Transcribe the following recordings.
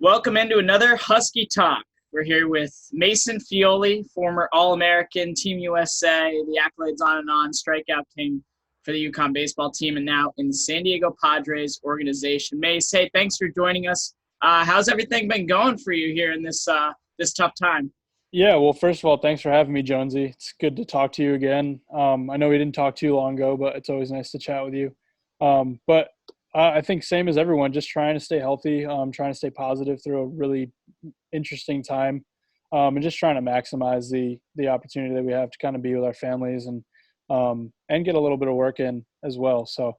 Welcome into another Husky Talk. We're here with Mason Feole, former All-American, Team USA, the accolades on and on, strikeout king for the UConn baseball team, and now in the San Diego Padres organization. Mace, hey, thanks for joining us. How's everything been going for you here in this tough time? Yeah, well, first of all, thanks for having me, Jonesy. It's good to talk to you again. I know we didn't talk too long ago, but it's always nice to chat with you. But I think same as everyone, just trying to stay healthy, trying to stay positive through a really interesting time, and just trying to maximize the opportunity that we have to kind of be with our families and get a little bit of work in as well. So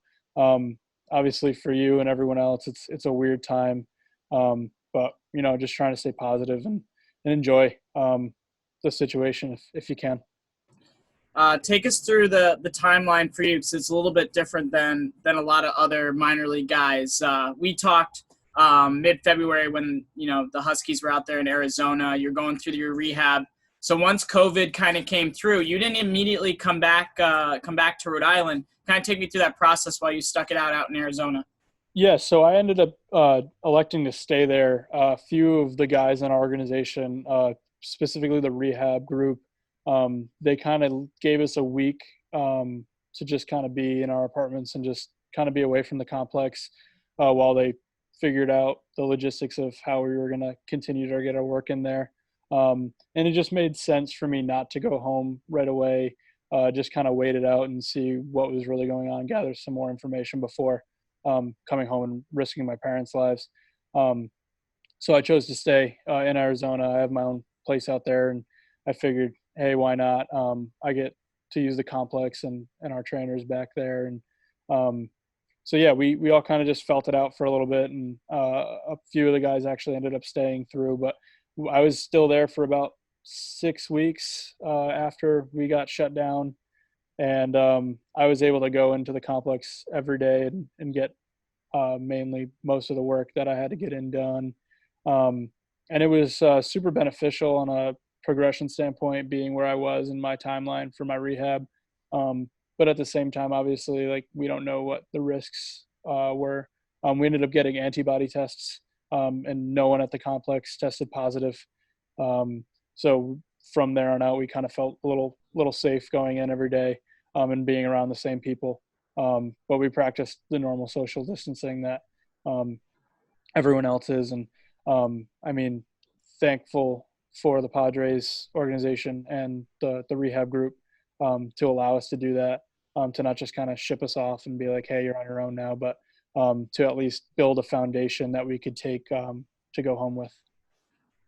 obviously for you and everyone else, it's a weird time, but just trying to stay positive and enjoy the situation if you can. Take us through the timeline for you, because it's a little bit different than a lot of other minor league guys. We talked mid-February when the Huskies were out there in Arizona. You're going through your rehab. So once COVID kind of came through, you didn't immediately come back to Rhode Island. Kind of take me through that process while you stuck it out in Arizona. Yeah, so I ended up electing to stay there. A few of the guys in our organization, specifically the rehab group, they kind of gave us a week to just kind of be in our apartments and just kind of be away from the complex while they figured out the logistics of how we were going to continue to get our work in there. And it just made sense for me not to go home right away, just kind of wait it out and see what was really going on, gather some more information before coming home and risking my parents' lives. So I chose to stay in Arizona. I have my own place out there, and I figured, hey, why not? I get to use the complex and our trainers back there. And so, yeah, we all kind of just felt it out for a little bit. And a few of the guys actually ended up staying through. But I was still there for about 6 weeks after we got shut down. And I was able to go into the complex every day and get mainly most of the work that I had to get done. And it was super beneficial on a progression standpoint, being where I was in my timeline for my rehab. But at the same time, obviously, like, we don't know what the risks were. We ended up getting antibody tests, and no one at the complex tested positive. So from there on out, we kind of felt a little safe going in every day and being around the same people. But we practiced the normal social distancing that everyone else is. And I mean, thankful for the Padres organization and the rehab group to allow us to do that, to not just kind of ship us off and be like, hey, you're on your own now, but to at least build a foundation that we could take to go home with.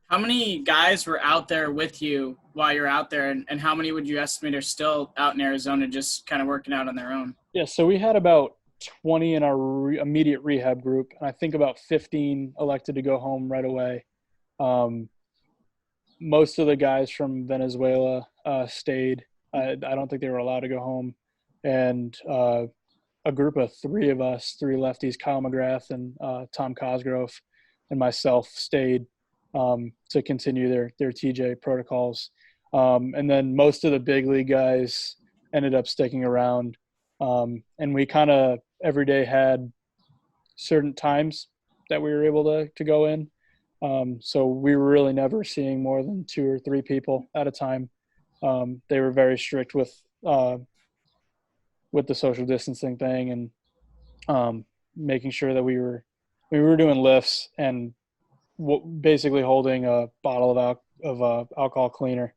How many guys were out there with you while you're out there, and how many would you estimate are still out in Arizona just kind of working out on their own? Yeah, so we had about 20 in our immediate rehab group, and I think about 15 elected to go home right away. Most of the guys from Venezuela stayed. I don't think they were allowed to go home. And a group of three of us, three lefties, Kyle McGrath and Tom Cosgrove and myself, stayed to continue their TJ protocols. And then most of the big league guys ended up sticking around. And we kind of every day had certain times that we were able to go in. So we were really never seeing more than 2 or 3 people at a time. They were very strict with the social distancing thing and making sure that we were doing lifts and basically holding a bottle of alcohol cleaner,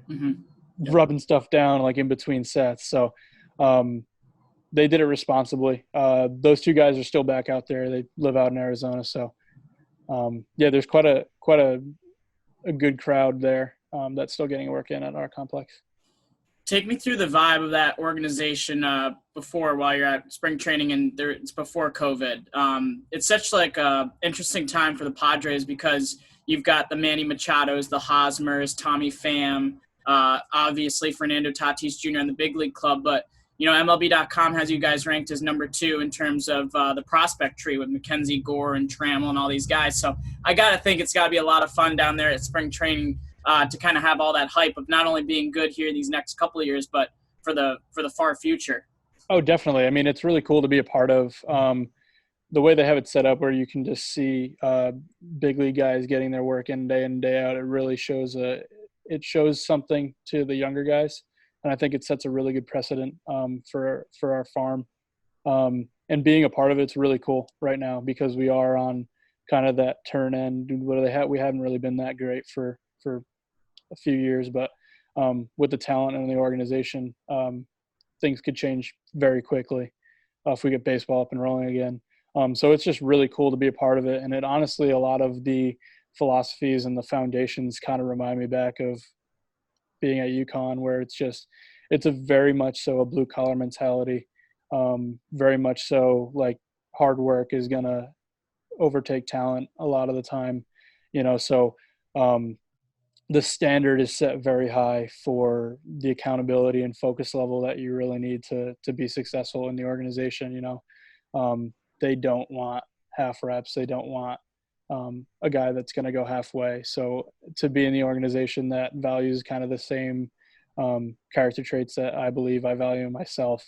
Mm-hmm. Yep. rubbing stuff down like in between sets. So they did it responsibly. Those 2 guys are still back out there. They live out in Arizona. So yeah, there's quite a good crowd there that's still getting work in at our complex. Take me through the vibe of that organization while you're at spring training, and it's before COVID. It's such like a interesting time for the Padres because you've got the Manny Machados, the Hosmers, Tommy Pham, obviously Fernando Tatis Jr. in the big league club, but MLB.com has you guys ranked as number 2 in terms of the prospect tree with Mackenzie Gore and Trammell and all these guys. So I got to think it's got to be a lot of fun down there at spring training to kind of have all that hype of not only being good here these next couple of years, but for the far future. Oh, definitely. I mean, it's really cool to be a part of. the way they have it set up where you can just see big league guys getting their work in day out, it really shows it shows something to the younger guys, and I think it sets a really good precedent for our farm. And being a part of it's really cool right now because we are on kind of that turn end. What do they have? We haven't really been that great for a few years, but with the talent and the organization, things could change very quickly if we get baseball up and rolling again. So it's just really cool to be a part of it. And it honestly, a lot of the philosophies and the foundations kind of remind me back of being at UConn, where it's a very much so a blue collar mentality. Very much so like hard work is going to overtake talent a lot of the time, so um, the standard is set very high for the accountability and focus level that you really need to be successful in the organization. They don't want half reps. They don't want a guy that's going to go halfway. So to be in the organization that values kind of the same character traits that I believe I value in myself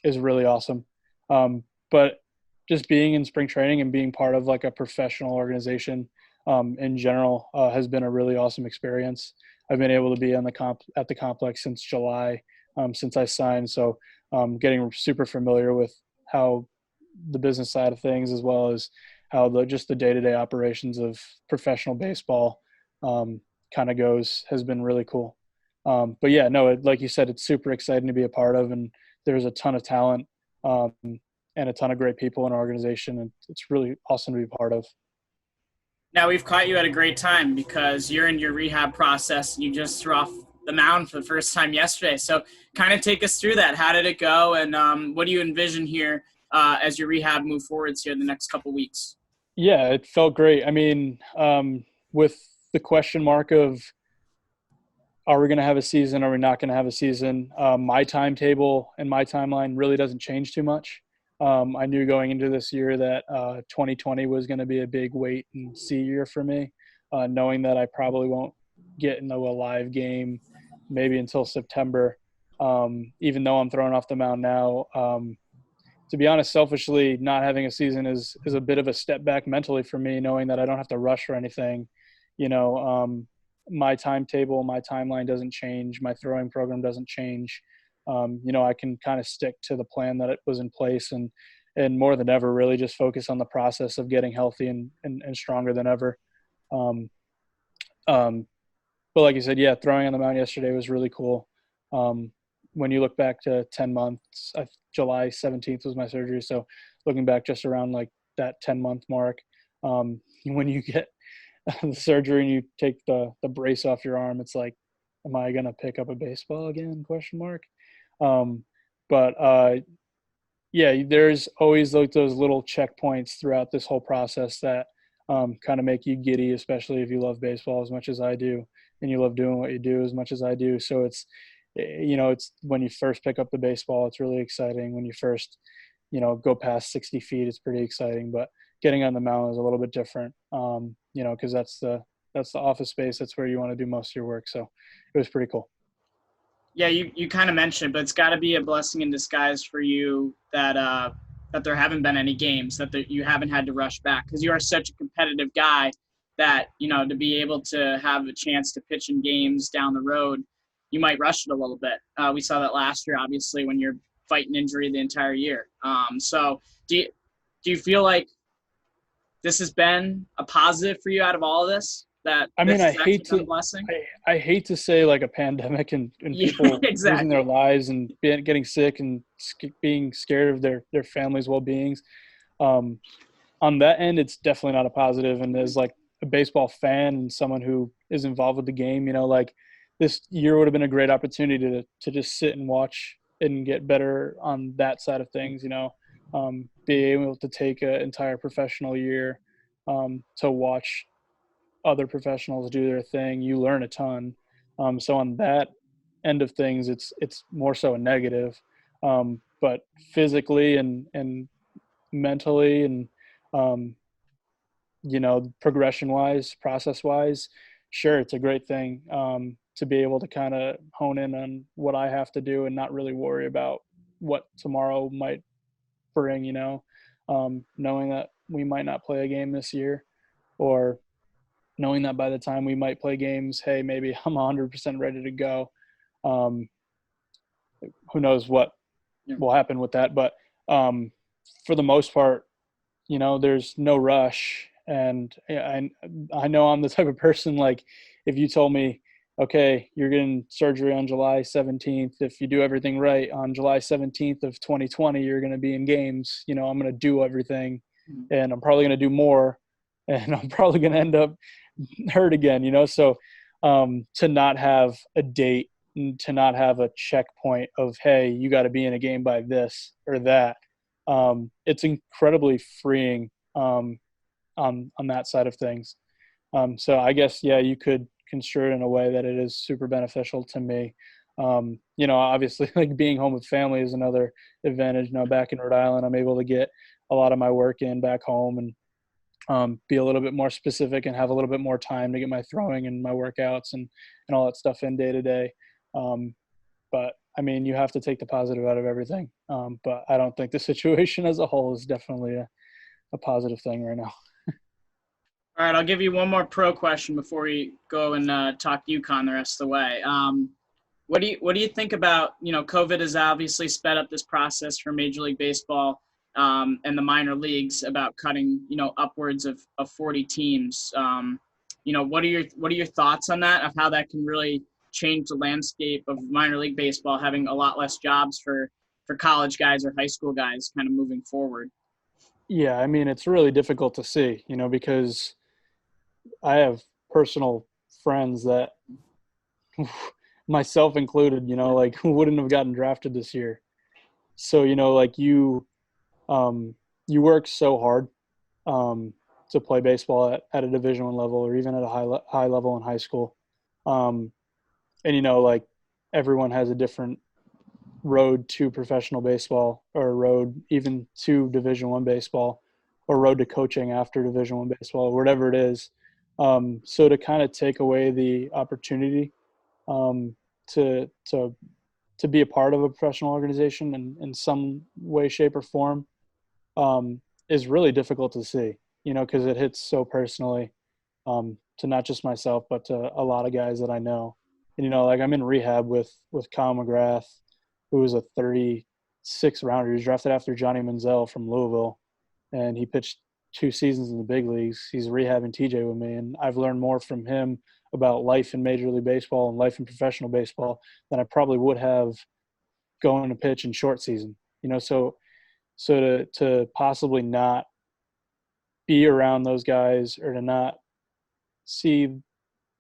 is really awesome. But just being in spring training and being part of like a professional organization in general has been a really awesome experience. I've been able to be on at the complex since July, since I signed. So getting super familiar with how the business side of things, as well as how just the day-to-day operations of professional baseball kind of goes, has been really cool. But yeah, no, like you said, it's super exciting to be a part of, and there's a ton of talent and a ton of great people in our organization, and it's really awesome to be part of. Now we've caught you at a great time because you're in your rehab process and you just threw off the mound for the first time yesterday. So kind of take us through that. How did it go? And what do you envision here as your rehab move forwards here the next couple weeks? Yeah, it felt great. I mean, with the question mark of are we going to have a season? Are we not going to have a season? My timetable and my timeline really doesn't change too much. I knew going into this year that 2020 was going to be a big wait and see year for me, knowing that I probably won't get into a live game maybe until September. Even though I'm throwing off the mound now, to be honest, selfishly, not having a season is a bit of a step back mentally for me, knowing that I don't have to rush or anything. You know, my timetable, my timeline doesn't change. My throwing program doesn't change. I can kind of stick to the plan that it was in place, and more than ever, really just focus on the process of getting healthy and stronger than ever. Um, um, but like you said, yeah, throwing on the mound yesterday was really cool. Um, when you look back to 10 months, July 17th was my surgery. So looking back just around like that 10-month mark, when you get the surgery and you take the brace off your arm, it's like, am I going to pick up a baseball again? Question mark. Um, but yeah, there's always like those little checkpoints throughout this whole process that kind of make you giddy, especially if you love baseball as much as I do, and you love doing what you do as much as I do. So it's when you first pick up the baseball, it's really exciting. When you first, go past 60 feet, it's pretty exciting. But getting on the mound is a little bit different, because that's the office space. That's where you want to do most of your work. So it was pretty cool. Yeah, you kind of mentioned, but it's got to be a blessing in disguise for you that there haven't been any games, you haven't had to rush back because you are such a competitive guy that to be able to have a chance to pitch in games down the road, you might rush it a little bit. We saw that last year, obviously, when you're fighting injury the entire year. So do you feel like this has been a positive for you out of all of this? That I this mean, has actually been a blessing? I hate to say like a pandemic and Yeah, people losing their exactly. lives and getting sick and being scared of their families' well-beings. Um, on that end, it's definitely not a positive. And as like a baseball fan and someone who is involved with the game, like this year would have been a great opportunity to just sit and watch and get better on that side of things. Be able to take an entire professional year to watch other professionals do their thing. You learn a ton. So on that end of things, it's more so a negative. But physically and mentally and um, progression wise, process wise, sure, it's a great thing to be able to kind of hone in on what I have to do and not really worry about what tomorrow might bring. knowing that we might not play a game this year, or knowing that by the time we might play games, hey, maybe I'm 100% ready to go. Um, who knows what Yeah. will happen with that? But for the most part, there's no rush. And I know I'm the type of person, like, if you told me, okay, you're getting surgery on July 17th, if you do everything right on July 17th of 2020, you're going to be in games, I'm going to do everything, and I'm probably going to do more, and I'm probably going to end up hurt again, so to not have a date, and to not have a checkpoint of, hey, you got to be in a game by this or that, it's incredibly freeing on that side of things. So I guess, yeah, you could construe it in a way that it is super beneficial to me. Obviously, like, being home with family is another advantage. Back in Rhode Island, I'm able to get a lot of my work in back home, and be a little bit more specific and have a little bit more time to get my throwing and my workouts and all that stuff in day to day. But I mean, you have to take the positive out of everything. But I don't think the situation as a whole is definitely a positive thing right now. All right, I'll give you one more pro question before we go and talk UConn the rest of the way. What do you think about, COVID has obviously sped up this process for Major League Baseball and the minor leagues about cutting, upwards of 40 teams. What are your thoughts on that, of how that can really change the landscape of minor league baseball, having a lot less jobs for college guys or high school guys kind of moving forward? Yeah, I mean, it's really difficult to see, because I have personal friends that, myself included, like, who wouldn't have gotten drafted this year. So, like, you work so hard to play baseball at a Division I level, or even at a high level in high school. Um, and, like, everyone has a different road to professional baseball, or a road even to Division I baseball, or road to coaching after Division I baseball, or whatever it is. So to kind of take away the opportunity um, to be a part of a professional organization in some way, shape, or form, is really difficult to see, because it hits so personally, to not just myself, but to a lot of guys that I know. And, like, I'm in rehab with Kyle McGrath, who was a 36 rounder. He was drafted after Johnny Manziel from Louisville, and he pitched 2 seasons in the big leagues. He's rehabbing TJ with me, and I've learned more from him about life in Major League Baseball and life in professional baseball than I probably would have going to pitch in short season. So to possibly not be around those guys, or to not see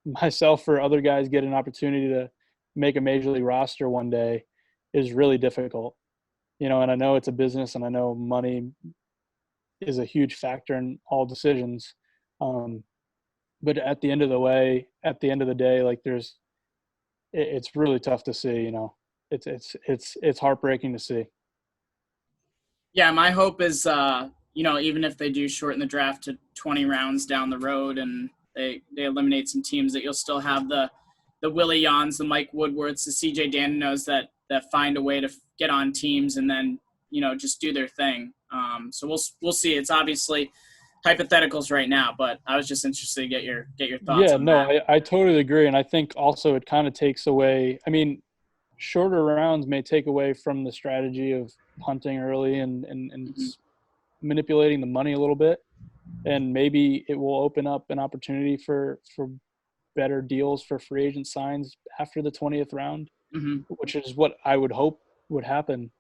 myself or other guys get an opportunity to make a major league roster one day, is really difficult. And I know it's a business, and I know money is a huge factor in all decisions. But at the end of the day, like, it's really tough to see, it's heartbreaking to see. Yeah, my hope is, even if they do shorten the draft to 20 rounds down the road and they eliminate some teams, that you'll still have the Willie Yons, the Mike Woodwards, the CJ Daninos that find a way to get on teams and then, just do their thing. So we'll see. It's obviously hypotheticals right now, but I was just interested to get your thoughts Yeah, on no, that. I totally agree. And I think also it kind of takes away, I mean, shorter rounds may take away from the strategy of punting early and Mm-hmm. manipulating the money a little bit. And maybe it will open up an opportunity for better deals for free agent signs after the 20th round, Mm-hmm. which is what I would hope would happen.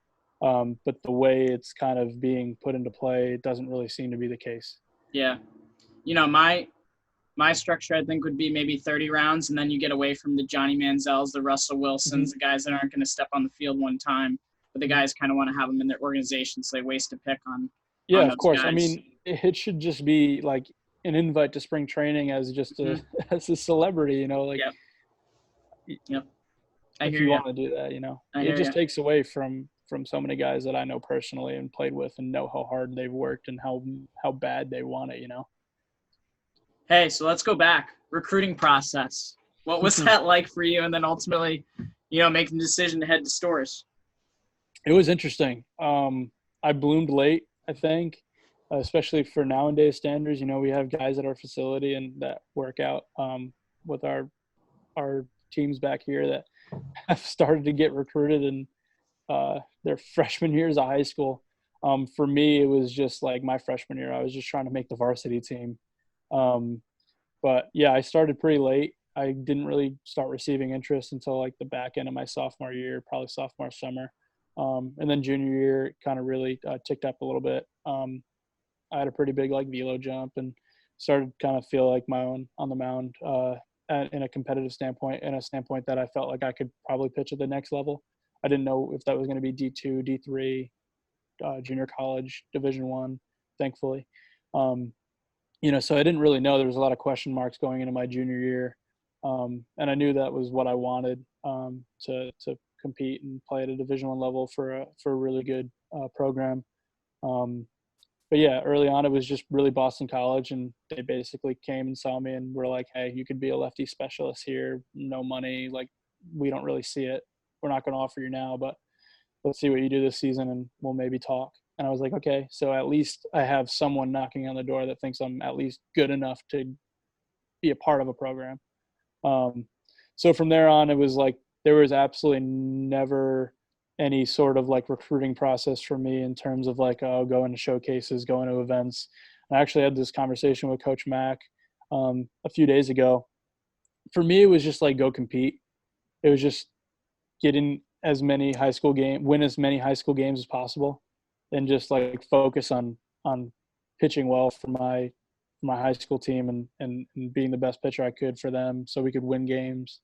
But the way it's kind of being put into play, it doesn't really seem to be the case. Yeah. My structure, I think, would be maybe 30 rounds, and then you get away from the Johnny Manziels, the Russell Wilsons, Mm-hmm. the guys that aren't going to step on the field one time, but the guys kind of want to have them in their organization, so they waste a pick Yeah, on of those course. I guys. mean, it should just be like an invite to spring training as just a Mm-hmm. as a celebrity, like, Yep. Yep. I if hear you you. want to do that, I it hear you. just takes away from so many guys that I know personally and played with and know how hard they've worked and how bad they want it. Hey, so let's go back. Recruiting process. What was that like for you? And then ultimately, making the decision to head to Stores. It was interesting. I bloomed late, I think. especially for nowadays standards. We have guys at our facility and that work out with our teams back here that have started to get recruited in their freshman years of high school. For me, it was just like my freshman year. I was just trying to make the varsity team. Um, but yeah, I started pretty late. I didn't really start receiving interest until like the back end of my sophomore year, probably sophomore summer. And then junior year kind of really ticked up a little bit. I had a pretty big like velo jump and started kind of feel like my own on the mound in a competitive standpoint, in a standpoint that I felt like I could probably pitch at the next level. I didn't know if that was going to be D2, D3, junior college, Division One, thankfully. So I didn't really know. There was a lot of question marks going into my junior year, and I knew that was what I wanted to compete and play at a Division One level for a really good program. But yeah, early on it was just really Boston College, and they basically came and saw me and were like, "Hey, you could be a lefty specialist here. No money. Like, we don't really see it. We're not going to offer you now, but let's see what you do this season, and we'll maybe talk." And I was like, "Okay, so at least I have someone knocking on the door that thinks I'm at least good enough to be a part of a program." Um, so from there on, it was like there was absolutely never any sort of like recruiting process for me in terms of like, oh, going to showcases, going to events. I actually had this conversation with Coach Mack a few days ago. For me, it was just like go compete. It was just get in as many high school games, win as many high school games as possible, and just like focus on pitching well for my high school team and being the best pitcher I could for them so we could win games.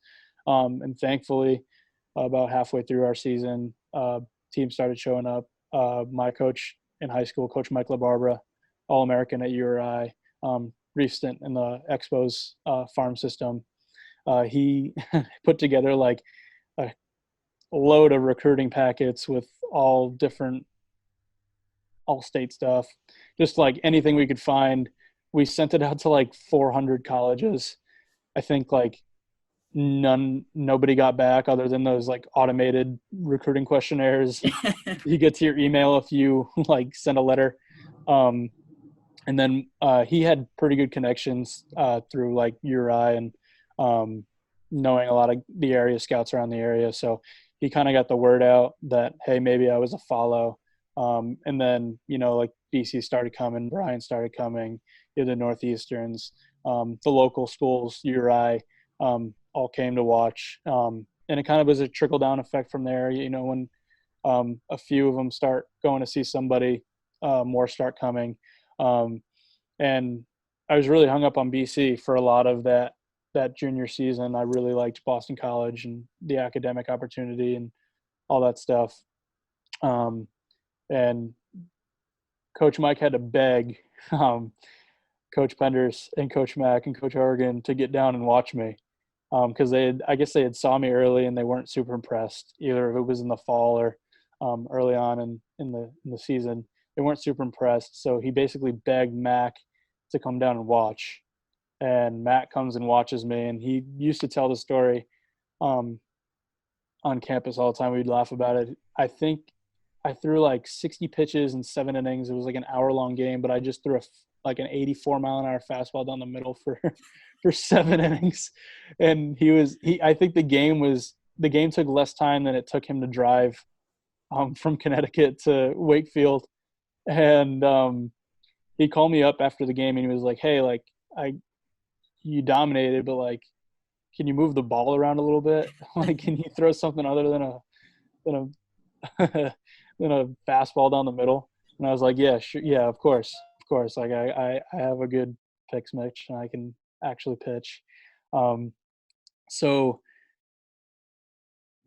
And thankfully, about halfway through our season, teams started showing up. My coach in high school, Coach Mike LaBarbera, All-American at URI, recent in the Expos farm system. He put together like a load of recruiting packets with all different all-state stuff, just like anything we could find. We sent it out to like 400 colleges. I think like nobody got back other than those like automated recruiting questionnaires. You get to your email if you like send a letter. And then he had pretty good connections through like URI and knowing a lot of the area scouts around the area. So he kind of got the word out that, hey, maybe I was a follow. And then, like BC started coming, Bryan started coming, the Northeasterns, the local schools, URI, all came to watch. And it kind of was a trickle down effect from there. When a few of them start going to see somebody, more start coming. And I was really hung up on BC for a lot of that junior season. I really liked Boston College and the academic opportunity and all that stuff. And Coach Mike had to beg Coach Penders and Coach Mack and Coach Horgan to get down and watch me because I guess they had saw me early and they weren't super impressed, either if it was in the fall or early on in the season. They weren't super impressed, so he basically begged Mac to come down and watch. And Matt comes and watches me, and he used to tell the story on campus all the time. We'd laugh about it. I think I threw like 60 pitches in 7 innings. It was like an hour-long game, but I just threw like an 84-mile-an-hour fastball down the middle for 7 innings. And I think the game took less time than it took him to drive from Connecticut to Wakefield. And he called me up after the game and he was like, "Hey, like you dominated, but like, can you move the ball around a little bit? Like, can you throw something other than a than a fastball down the middle?" And I was like, "Yeah, sure, yeah, of course. Like, I have a good pitch mix and I can actually pitch." So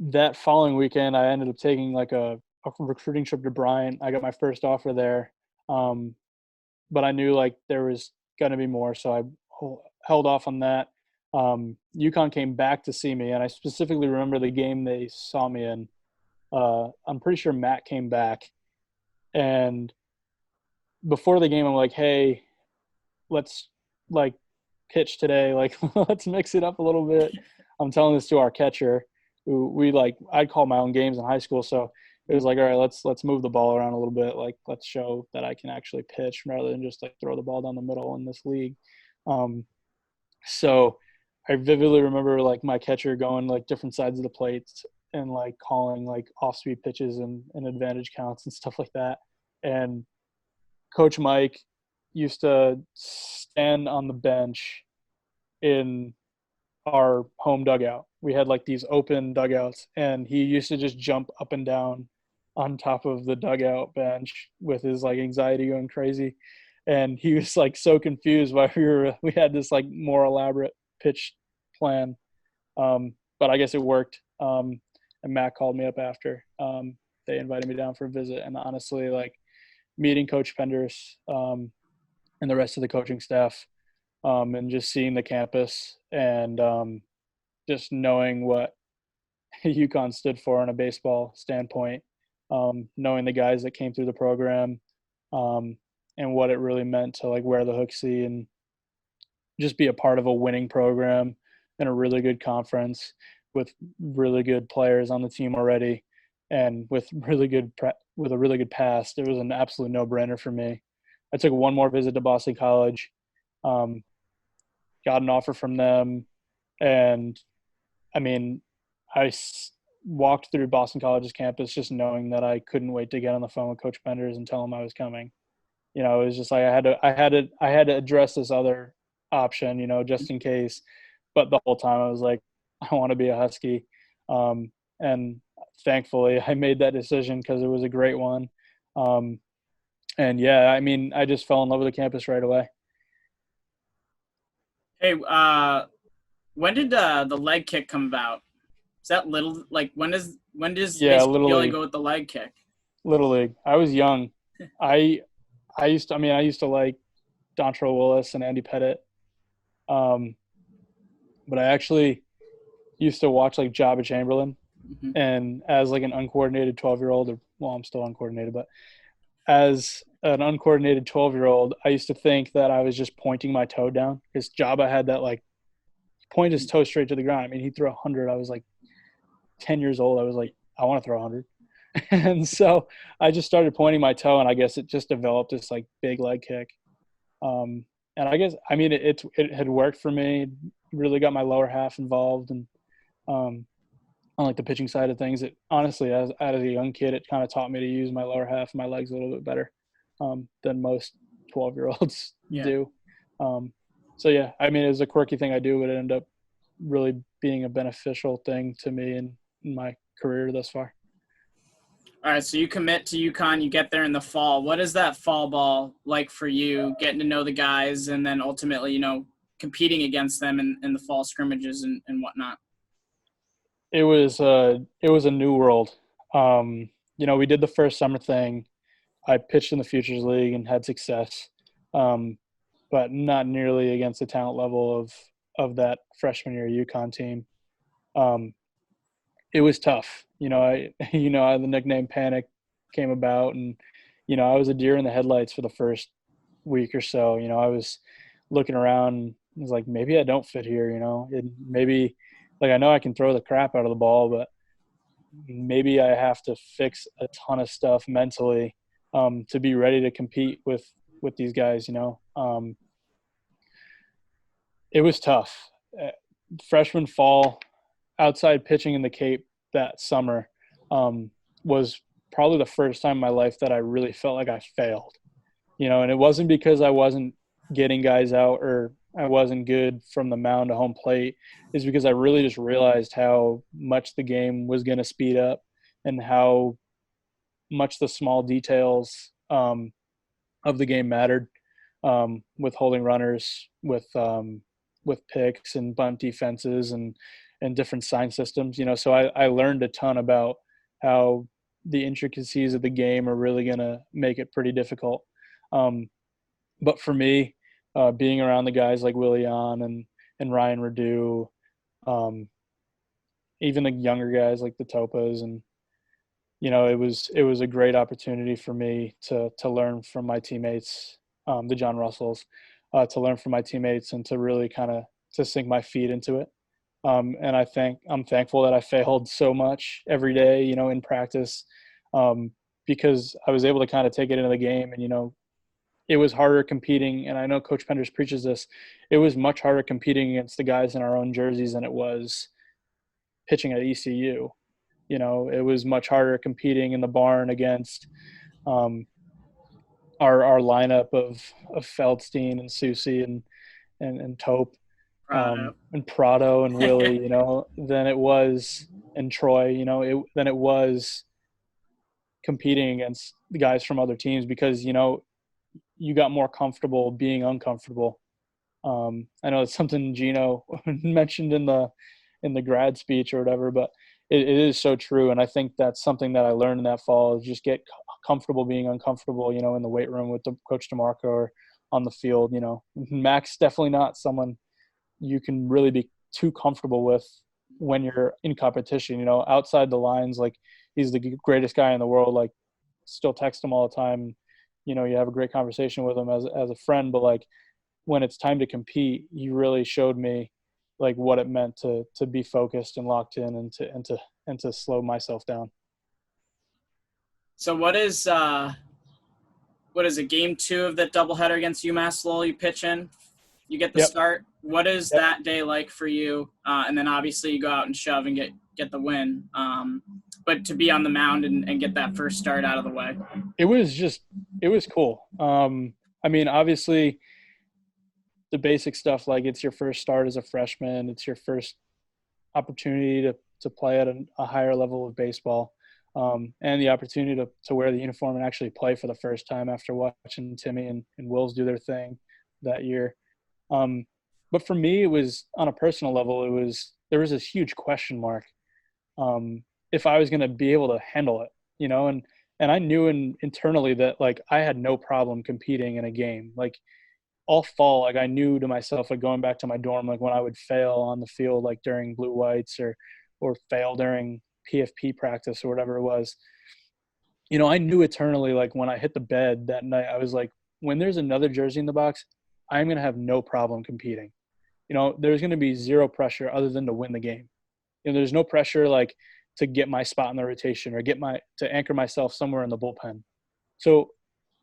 that following weekend, I ended up taking like a recruiting trip to Bryant. I got my first offer there, but I knew like there was going to be more, so I held off on that. UConn came back to see me, and I specifically remember the game they saw me in. I'm pretty sure Matt came back, and before the game, I'm like, "Hey, let's like pitch today. Like, let's mix it up a little bit." I'm telling this to our catcher, who I'd call my own games in high school, so it was like, all right, let's move the ball around a little bit. Like, let's show that I can actually pitch rather than just like throw the ball down the middle in this league. Um, so I vividly remember like my catcher going like different sides of the plate and like calling like off speed pitches and advantage counts and stuff like that. And Coach Mike used to stand on the bench in our home dugout. We had like these open dugouts, and he used to just jump up and down on top of the dugout bench with his like anxiety going crazy. And he was like so confused why we had this like more elaborate pitch plan. But I guess it worked. And Matt called me up after. They invited me down for a visit, and honestly, like meeting Coach Penders and the rest of the coaching staff, and just seeing the campus and just knowing what UConn stood for on a baseball standpoint, knowing the guys that came through the program, um, and what it really meant to like wear the hooksie and just be a part of a winning program in a really good conference with really good players on the team already, and with with a really good past. It was an absolute no-brainer for me. I took one more visit to Boston College, um, got an offer from them, and I mean, walked through Boston College's campus just knowing that I couldn't wait to get on the phone with Coach Penders and tell him I was coming. It was just like I had to address this other option, just in case. But the whole time I was like, I want to be a Husky, and thankfully I made that decision because it was a great one. Um, and yeah, I mean, I just fell in love with the campus right away. Hey, when did the leg kick come about? Is that little like when does Yeah, basically Feole go with the leg kick? Little League. I was young. I I used to like Dontrell Willis and Andy Pettit. Um, but I actually used to watch like Jabba Chamberlain, Mm-hmm. and as like an uncoordinated 12-year-old, or well, I'm still uncoordinated, but as an uncoordinated 12-year-old, I used to think that I was just pointing my toe down because Jabba had that like point his toe straight to the ground. I mean, he threw 100. I was like 10 years old. I was like, I want to throw 100. And so I just started pointing my toe, and I guess it just developed this like big leg kick. And I guess I mean it had worked for me. Really got my lower half involved, and um, on like the pitching side of things, it honestly as a young kid, it kind of taught me to use my lower half of my legs a little bit better than most 12-year-olds Yeah. do. Um, so yeah, I mean, it was a quirky thing I do, but it ended up really being a beneficial thing to me in my career thus far. All right, so you commit to UConn, you get there in the fall. What is that fall ball like for you, getting to know the guys and then ultimately, competing against them in the fall scrimmages and whatnot? It was a new world. We did the first summer thing. I pitched in the Futures League and had success, um, but not nearly against the talent level of that freshman year UConn team. Um, it was tough. The nickname Panic came about, and I was a deer in the headlights for the first week or so. I was looking around and was like, maybe I don't fit here. And maybe like I know I can throw the crap out of the ball, but maybe I have to fix a ton of stuff mentally to be ready to compete with these guys. It was tough. Freshman fall, outside pitching in the Cape that summer was probably the first time in my life that I really felt like I failed. And it wasn't because I wasn't getting guys out or I wasn't good from the mound to home plate. Is because I really just realized how much the game was going to speed up and how much the small details of the game mattered, with holding runners, with picks and bunt defenses and different sign systems. So I learned a ton about how the intricacies of the game are really going to make it pretty difficult. Um, but for me, being around the guys like Willian and Ryan Radu, um, even the younger guys like the Topas, and it was a great opportunity for me to learn from my teammates, the John Russells, to learn from my teammates and to really kind of to sink my feet into it. And I'm thankful that I failed so much every day, in practice, because I was able to kind of take it into the game. And, it was harder competing. And I know Coach Penders preaches this. It was much harder competing against the guys in our own jerseys than it was pitching at ECU. It was much harder competing in the barn against um, our lineup of Feldstein and Susie and Tope, Prado. and Prado and Willie, than it was in Troy, than it was competing against the guys from other teams, because, you got more comfortable being uncomfortable. I know it's something Gino mentioned in the grad speech or whatever, but it is so true. And I think that's something that I learned in that fall, is just get comfortable being uncomfortable, in the weight room with the Coach DeMarco or on the field. Mac's definitely not someone you can really be too comfortable with when you're in competition, outside the lines. Like, he's the greatest guy in the world. Like, still text him all the time. You have a great conversation with him as a friend, but like, when it's time to compete, he really showed me like what it meant to be focused and locked in, and to slow myself down. So what is it, game 2 of that doubleheader against UMass Lowell you pitch in? You get the Yep. start. What is Yep. that day like for you? And then obviously you go out and shove and get the win. But to be on the mound and get that first start out of the way. It was cool. I mean, obviously the basic stuff, like it's your first start as a freshman. It's your first opportunity to play at a higher level of baseball, and the opportunity to wear the uniform and actually play for the first time after watching Timmy and Wills do their thing that year. But for me, it was on a personal level. There was this huge question mark, if I was going to be able to handle it, and I knew internally that like I had no problem competing in a game. Like, all fall, like I knew to myself, like going back to my dorm, like when I would fail on the field, like during blue whites or fail during PFP practice or whatever it was, I knew eternally, like when I hit the bed that night, I was like, when there's another jersey in the box, I'm going to have no problem competing. There's going to be zero pressure other than to win the game. There's no pressure like to get my spot in the rotation or to anchor myself somewhere in the bullpen. So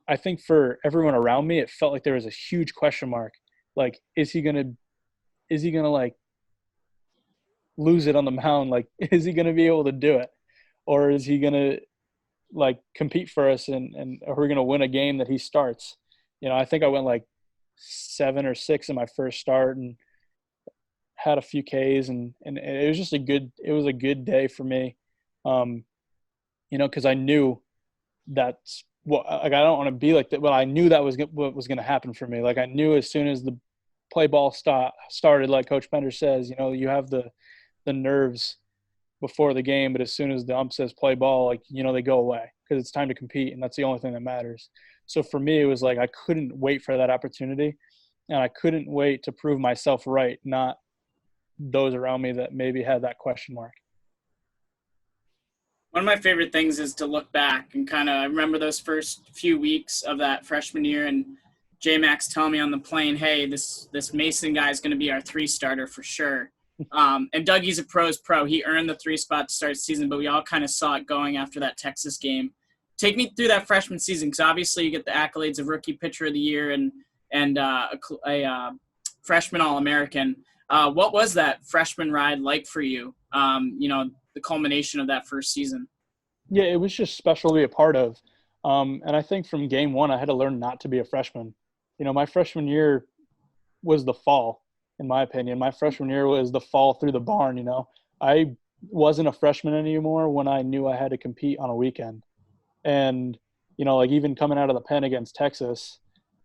I think for everyone around me, it felt like there was a huge question mark. Like, is he gonna like lose it on the mound? Like, is he gonna be able to do it, or is he gonna like compete for us and are we gonna win a game that he starts? I think I went like 7 or 6 in my first start and had a few Ks, and it was just a good day for me, because I knew that's what, like, I don't want to be like that, but I knew that was what was going to happen for me. Like, I knew as soon as the play ball started, like Coach Pender says, you have the nerves before the game, but as soon as the ump says play ball, like, they go away because it's time to compete, and that's the only thing that matters. So for me, it was like I couldn't wait for that opportunity, and I couldn't wait to prove myself right, not those around me that maybe had that question mark. One of my favorite things is to look back and kind of, I remember those first few weeks of that freshman year and J-Max telling me on the plane, hey, this Mason guy is going to be our 3 starter for sure. And Dougie's a pro's pro. He earned the 3 spot to start the season, but we all kind of saw it going after that Texas game. Take me through that freshman season, because obviously you get the accolades of Rookie Pitcher of the Year and a freshman All-American. What was that freshman ride like for you? The culmination of that first season. Yeah, it was just special to be a part of. And I think from game one, I had to learn not to be a freshman. My freshman year was the fall, in my opinion. My freshman year was the fall through the barn. I wasn't a freshman anymore when I knew I had to compete on a weekend. And, like even coming out of the pen against Texas,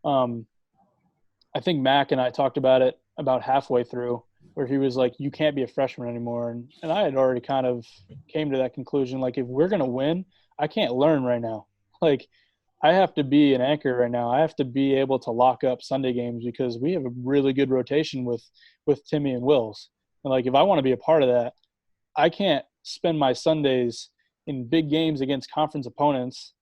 I think Mac and I talked about it about halfway through, where he was like, you can't be a freshman anymore. And I had already kind of came to that conclusion. Like, if we're going to win, I can't learn right now. Like, I have to be an anchor right now. I have to be able to lock up Sunday games because we have a really good rotation with Timmy and Wills. And like, if I want to be a part of that, I can't spend my Sundays in big games against conference opponents,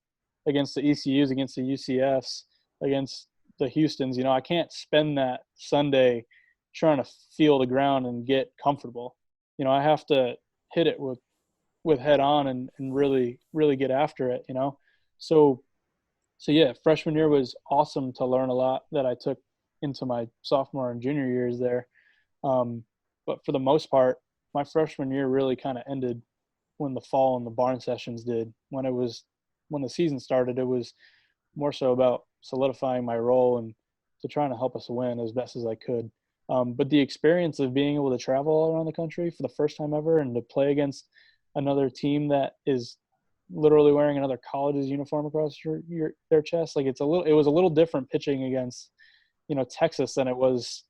against the ECUs, against the UCFs, against the Houstons. I can't spend that Sunday trying to feel the ground and get comfortable. I have to hit it with with head on and really get after it, you know? So, so yeah, freshman year was awesome to learn a lot that I took into my sophomore and junior years there. But for the most part, my freshman year really kind of ended when the fall and the barn sessions did. When the season started, it was more so about solidifying my role and to trying to help us win as best as I could. But the experience of being able to travel all around the country for the first time ever and to play against another team that is literally wearing another college's uniform across their chest, like it was a little different pitching against, you know, Texas than it was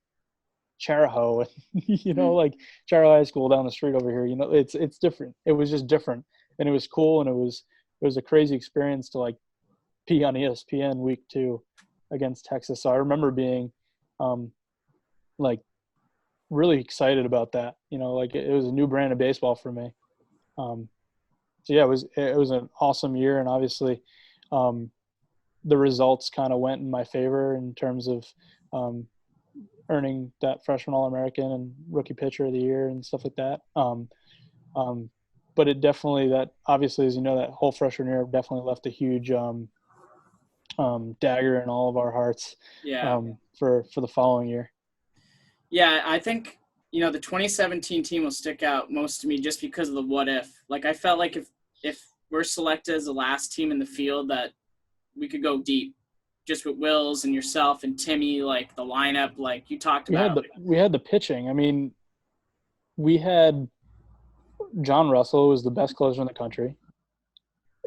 Charahoe, you know, Mhm. like Charahoe High School down the street over here. You know, it's different. It was just different, and it was cool, and it was a crazy experience to like be on ESPN week 2 against Texas. So I remember being um, like really excited about that. You know, like it was a new brand of baseball for me. Um, so yeah, it was an awesome year, and obviously um, the results kind of went in my favor in terms of um, earning that freshman All-American and rookie pitcher of the year and stuff like that. Um, but it definitely that obviously, as you know, that whole freshman year definitely left a huge dagger in all of our hearts Yeah. for the following year. Yeah, I think, the 2017 team will stick out most to me just because of the what if. Like, I felt like if we're selected as the last team in the field, that we could go deep, just with Wills and yourself and Timmy, like the lineup, like you talked about. We had the pitching. I mean, we had John Russell, who was the best closer in the country,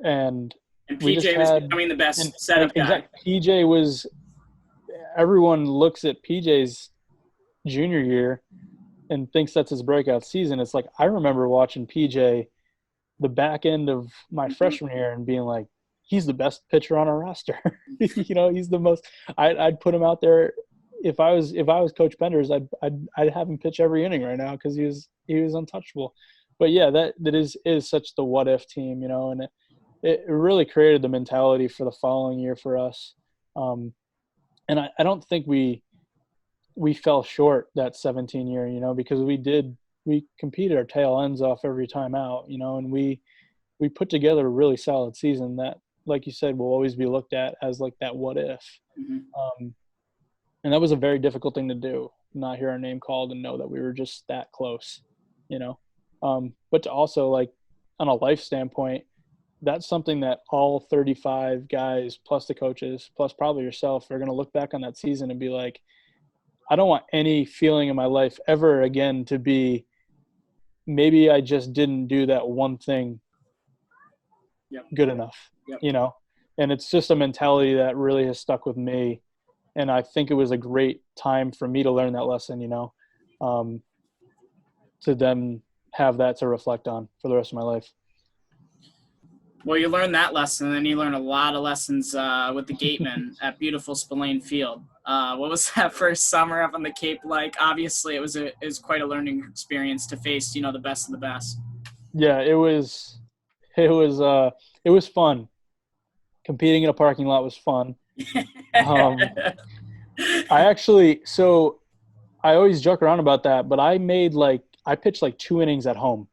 and And we just PJ was had becoming the and best setup guy. exact PJ was everyone looks at PJ's junior year and thinks that's his breakout season. It's like I remember watching PJ the back end of my Mhm. freshman year and being like, he's the best pitcher on our roster. You know, he's the most. I'd put him out there if I was Coach Penders, I'd have him pitch every inning right now because he was untouchable. But yeah, that is such the what if team, you know, and it really created the mentality for the following year for us. Um, and I don't think we fell short that 17 year, you know, because we competed our tail ends off every time out, you know, and we put together a really solid season that, like you said, will always be looked at as like that what if. Mhm. Um, and that was a very difficult thing to do, not hear our name called and know that we were just that close, you know. But to also like on a life standpoint, that's something that all 35 guys plus the coaches plus probably yourself are going to look back on that season and be like, I don't want any feeling in my life ever again to be maybe I just didn't do that one thing Yep. good enough, Yep. you know? And it's just a mentality that really has stuck with me. And I think it was a great time for me to learn that lesson, you know, um, to then have that to reflect on for the rest of my life. Well, you learn that lesson, and then you learn a lot of lessons with the Gatemen at beautiful Spillane Field. What was that first summer up on the Cape like? Obviously, it was quite a learning experience to face, the best of the best. Yeah, it was, it was fun. Competing in a parking lot was fun. Um, I actually, so I always joke around about that, but I pitched like 2 innings at home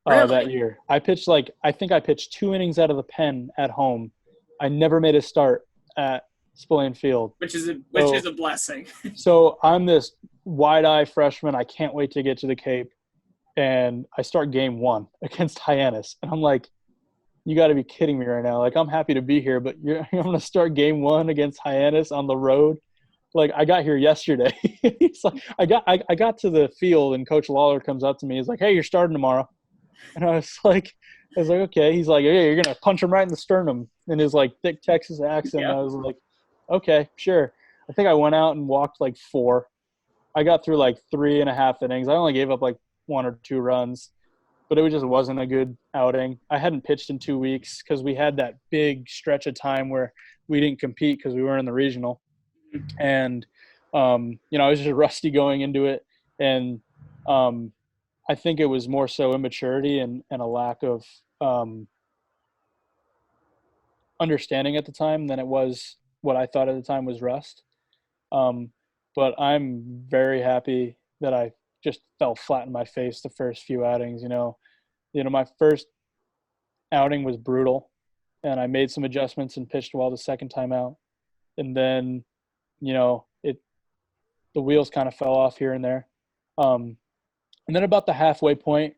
that Really? year. I think I pitched 2 innings out of the pen at home. I never made a start at Spillane Field. Which is So a blessing. so I'm this wide-eye freshman. I can't wait to get to the Cape, and I start game 1 against Hyannis, and I'm like, you got to be kidding me right now. Like I'm happy to be here, but I'm gonna start game 1 against Hyannis on the road. Like I got here yesterday. He's like, I got to the field and Coach Lawler comes up to me. He's like, hey, you're starting tomorrow. And I was like, okay. He's like, yeah, you're gonna punch him right in the sternum in his like thick Texas accent. And Yeah. I was like, okay, sure. I think I went out and walked like 4. I got through like 3.5 innings. I only gave up like 1 or 2 runs, but it just wasn't a good outing. I hadn't pitched in 2 weeks because we had that big stretch of time where we didn't compete because we weren't in the regional, and you know, I was just rusty going into it, and um, I think it was more so immaturity and a lack of um, understanding at the time than it was what I thought at the time was rust. Um, but I'm very happy that I just fell flat in my face the first few outings. You know, My first outing was brutal, and I made some adjustments and pitched well the second time out. And then, it the wheels kind of fell off here and there. And then about the halfway point,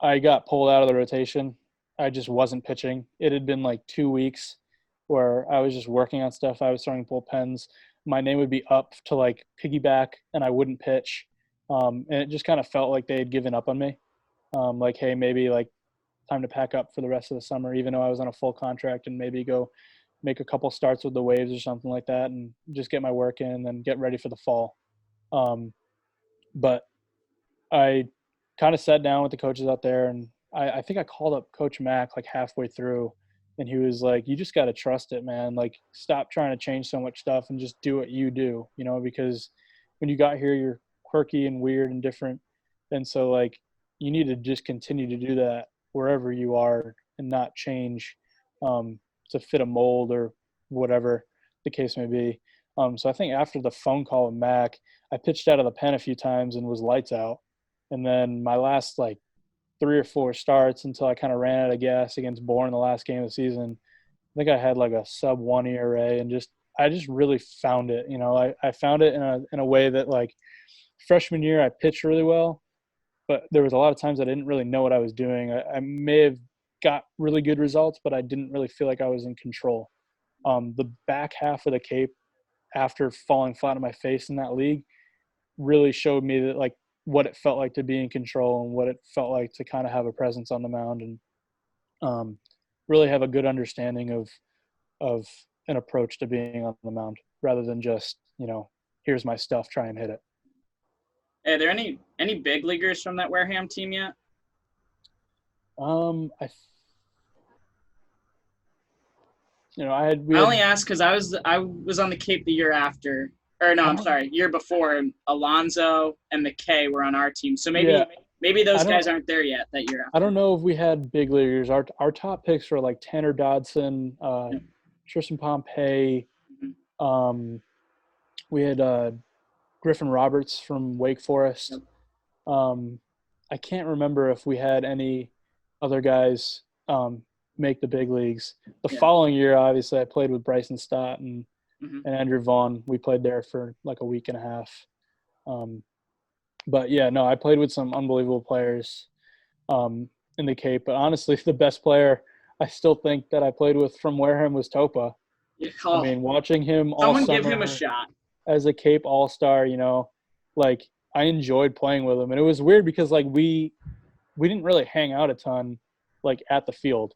I got pulled out of the rotation. I just wasn't pitching. It had been like 2 weeks where I was just working on stuff. I was throwing bullpens. My name would be up to like piggyback, and I wouldn't pitch. And it just kind of felt like they had given up on me. Like, hey, maybe like time to pack up for the rest of the summer, even though I was on a full contract, and maybe go make a couple starts with the Waves or something like that, and just get my work in and then get ready for the fall. But I kind of sat down with the coaches out there, and I think I called up Coach Mack like halfway through, and he was like, "You just got to trust it, man. Like, stop trying to change so much stuff and just do what you do, because when you got here, you're quirky and weird and different, and so like you need to just continue to do that wherever you are and not change to fit a mold or whatever the case may be." So I think after the phone call with Mac, I pitched out of the pen a few times and was lights out. And then my last like 3 or 4 starts until I kind of ran out of gas against Bourne the last game of the season, I think I had like a sub-1 ERA, and I just really found it. I found it in a way that like freshman year I pitched really well, but there was a lot of times I didn't really know what I was doing. I may have got really good results, but I didn't really feel like I was in control. The back half of the Cape, after falling flat on my face in that league, really showed me that like what it felt like to be in control and what it felt like to kind of have a presence on the mound, and really have a good understanding of an approach to being on the mound rather than just, here's my stuff, try and hit it. Are there any big leaguers from that Wareham team yet? I only asked because I was on the Cape the year after, or no, I'm sorry, year before. Alonzo and McKay were on our team, so maybe those guys aren't there yet that year after. I don't know if we had big leaguers. Our top picks were like Tanner Dodson, Tristan Pompey. Mm-hmm. We had Griffin Roberts from Wake Forest. I can't remember if we had any other guys make the big leagues. The following year, obviously, I played with Bryson Stott and Andrew Vaughn. We played there for like a week and a half. But yeah, no, I played with some unbelievable players in the Cape. But honestly, the best player I still think that I played with from Wareham was Topa. Oh, I mean, watching him all someone summer give him a shot as a Cape All-Star, like I enjoyed playing with him. And it was weird because like we didn't really hang out a ton like at the field,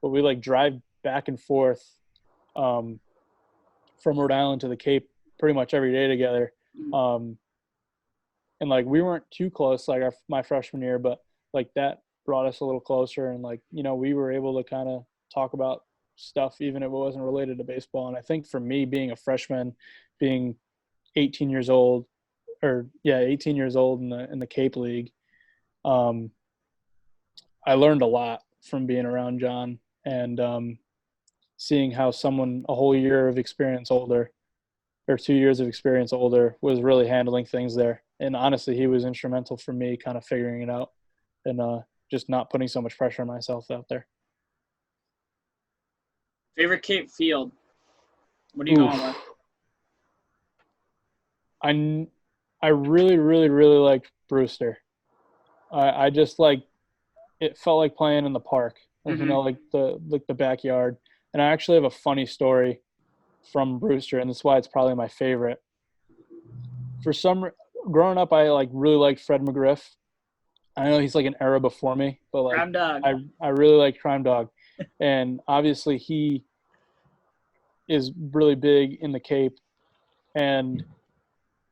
but we like drive back and forth from Rhode Island to the Cape pretty much every day together. And like we weren't too close like my freshman year, but like that brought us a little closer, and like we were able to kind of talk about stuff even if it wasn't related to baseball. And I think for me, being a freshman, being 18 years old in the Cape League, I learned a lot from being around John, and seeing how someone a whole year of experience older or 2 years of experience older was really handling things there. And honestly, he was instrumental for me kind of figuring it out and just not putting so much pressure on myself out there. Favorite Cape field? What are you going with? I really, really, really liked Brewster. I just like it felt like playing in the park, like the backyard. And I actually have a funny story from Brewster, and that's why it's probably my favorite. Growing up, I like really liked Fred McGriff. I know he's like an era before me, but like Crime Dog. I really like Crime Dog, and obviously he is really big in the Cape. And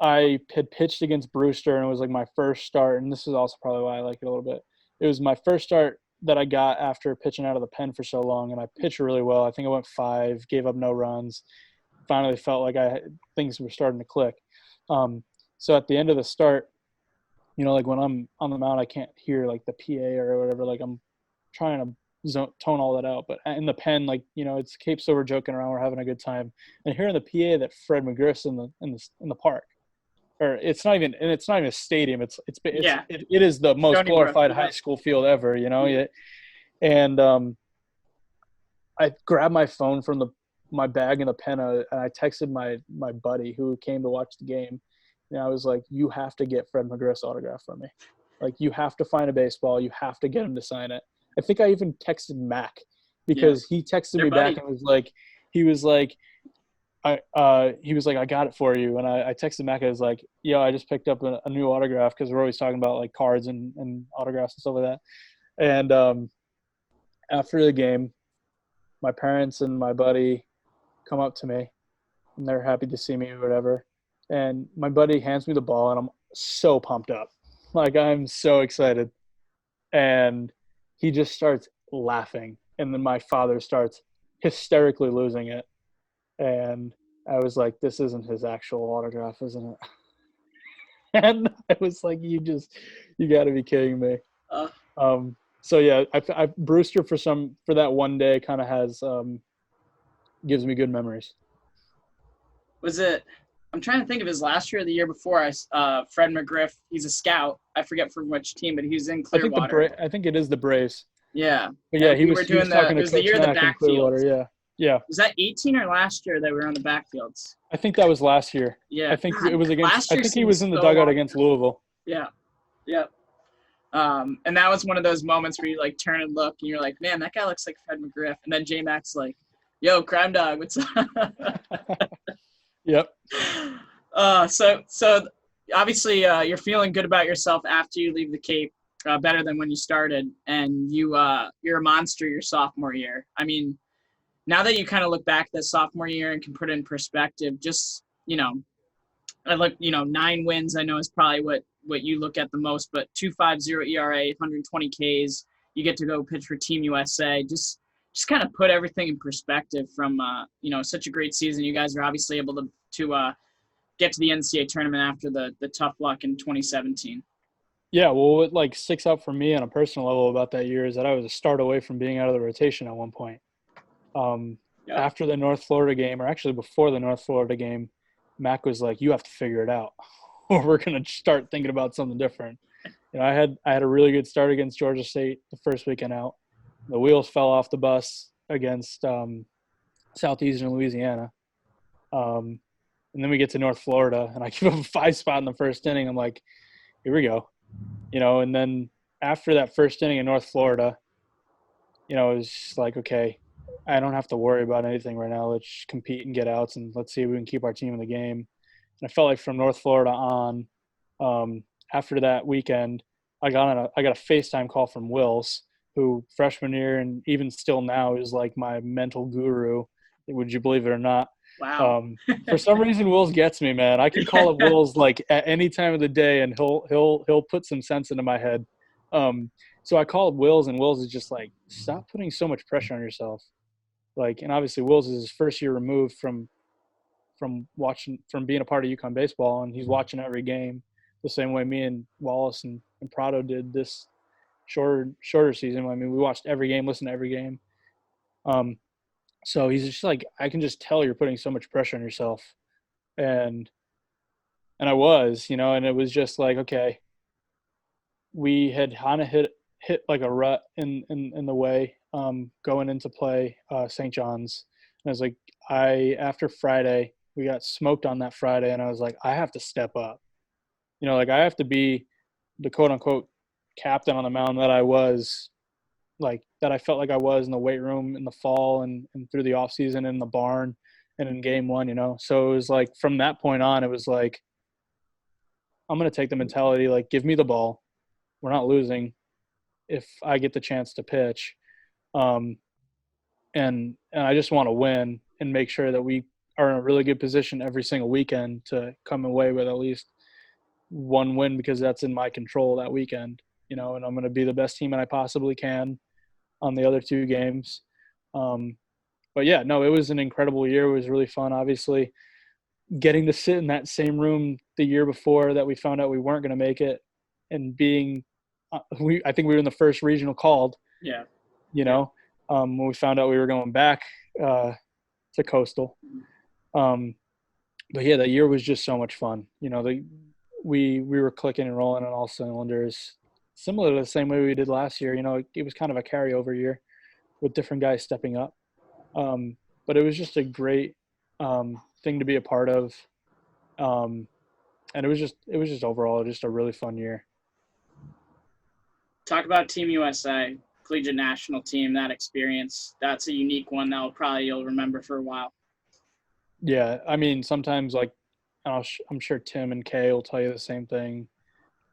I had pitched against Brewster, and it was like my first start, and this is also probably why I like it a little bit. It was my first start that I got after pitching out of the pen for so long, and I pitched really well. I think I went 5, gave up no runs. Finally felt like things were starting to click. So at the end of the start, like when I'm on the mound, I can't hear like the PA or whatever. Like I'm trying to tone all that out. But in the pen, like, it's Cape, so we're joking around, we're having a good time. And hearing the PA that Fred McGriff's in the park. or it's not even, and it's not even a stadium. Yeah, It is the most Stony Brook. glorified high Yep. school field ever, you know. Yeah. And I grabbed my phone from my bag and a pen, and I texted my buddy who came to watch the game, and I was like, "You have to get Fred McGriff's autograph from me. Like, you have to find a baseball. You have to get him to sign it." I think I even texted Mac Yeah. because he texted They're me back buddy. and he was like, he was like, "I got it for you," and I texted Mac. I was like, "Yo, I just picked up a new autograph," because we're always talking about like cards and autographs and stuff like that. And after the game, my parents and my buddy come up to me and they're happy to see me or whatever. And my buddy hands me the ball and I'm so pumped up. Like, I'm so excited. And he just starts laughing. And then my father starts hysterically losing it. And I was like, this isn't his actual autograph, isn't it? And I was like, you got to be kidding me. Uh, So yeah, Brewster for that one day kind of gives me good memories. was it? I'm trying to think of his last year or the year before. Fred McGriff. He's a scout. I forget from which team, but he's in Clearwater. I think it is the Braves. Yeah, But yeah, and we were he was doing talking It to was the Coach year of the Mack in Clearwater. backfields. Yeah, yeah. Was that 18 or last year that we were on the backfields? I think that was last year. Yeah, I think God, it was against. last I year think he seems was in the so dugout long against ago. Louisville. Yeah, yeah. And that was one of those moments where you like turn and look, and you're like, man, that guy looks like Fred McGriff. And then J Mac's like, yo, Crime Dog, what's up? Yep. So obviously you're feeling good about yourself after you leave the Cape, better than when you started, and you're a monster your sophomore year. I mean, now that you kind of look back at the sophomore year and can put it in perspective, just I look, 9 wins. I know is probably what you look at the most, but 2.50 ERA, 120 Ks. You get to go pitch for Team USA. Just kind of put everything in perspective from such a great season. You guys are obviously able to get to the NCAA tournament after the tough luck in 2017. Yeah. Well, what like sticks out for me on a personal level about that year is that I was a start away from being out of the rotation at one point. Yep. After the North Florida game, or actually before the North Florida game, Mac was like, "You have to figure it out, or we're gonna start thinking about something different." I had a really good start against Georgia State the first weekend out. The wheels fell off the bus against Southeastern Louisiana, and then we get to North Florida, and I give up a 5 spot in the first inning. I'm like, "Here we go," And then after that first inning in North Florida, it was just like, okay, I don't have to worry about anything right now. Let's compete and get outs, and let's see if we can keep our team in the game. And I felt like from North Florida on, after that weekend, I got a FaceTime call from Wills, who freshman year and even still now is like my mental guru. Would you believe it or not? Wow. For some reason, Wills gets me, man. I can call up Wills like at any time of the day, and he'll put some sense into my head. So I called Wills, and Wills is just like, stop putting so much pressure on yourself. Like, and obviously Wills is his first year removed from being a part of UConn baseball, and he's watching every game the same way me and Wallace and Prado did this shorter season. I mean, we watched every game, listened to every game. So he's just like, I can just tell you're putting so much pressure on yourself, and I was, and it was just like, okay, we had kind of hit like a rut in the way going into play St. John's. And I was like, after Friday, we got smoked on that Friday, and I was like, I have to step up. Like, I have to be the quote unquote captain on the mound that I was, like, that I felt like I was in the weight room in the fall and through the off season in the barn and in game one. So it was like, from that point on, it was like, I'm going to take the mentality, like, give me the ball. We're not losing if I get the chance to pitch. And I just want to win and make sure that we are in a really good position every single weekend to come away with at least one win, because that's in my control that weekend, and I'm going to be the best team that I possibly can on the other 2 games. But yeah, no, it was an incredible year. It was really fun. Obviously, getting to sit in that same room the year before that we found out we weren't going to make it, and being, I think we were in the first regional called. Yeah. When we found out we were going back to Coastal. But yeah, that year was just so much fun. we were clicking and rolling on all cylinders, similar to the same way we did last year. It was kind of a carryover year with different guys stepping up. Um, but it was just a great thing to be a part of. Um, and it was just overall just a really fun year. Talk about Team USA, collegiate national team. That experience, that's a unique one that you'll remember for a while. Yeah, I mean, sometimes like I'm sure Tim and Kay will tell you the same thing.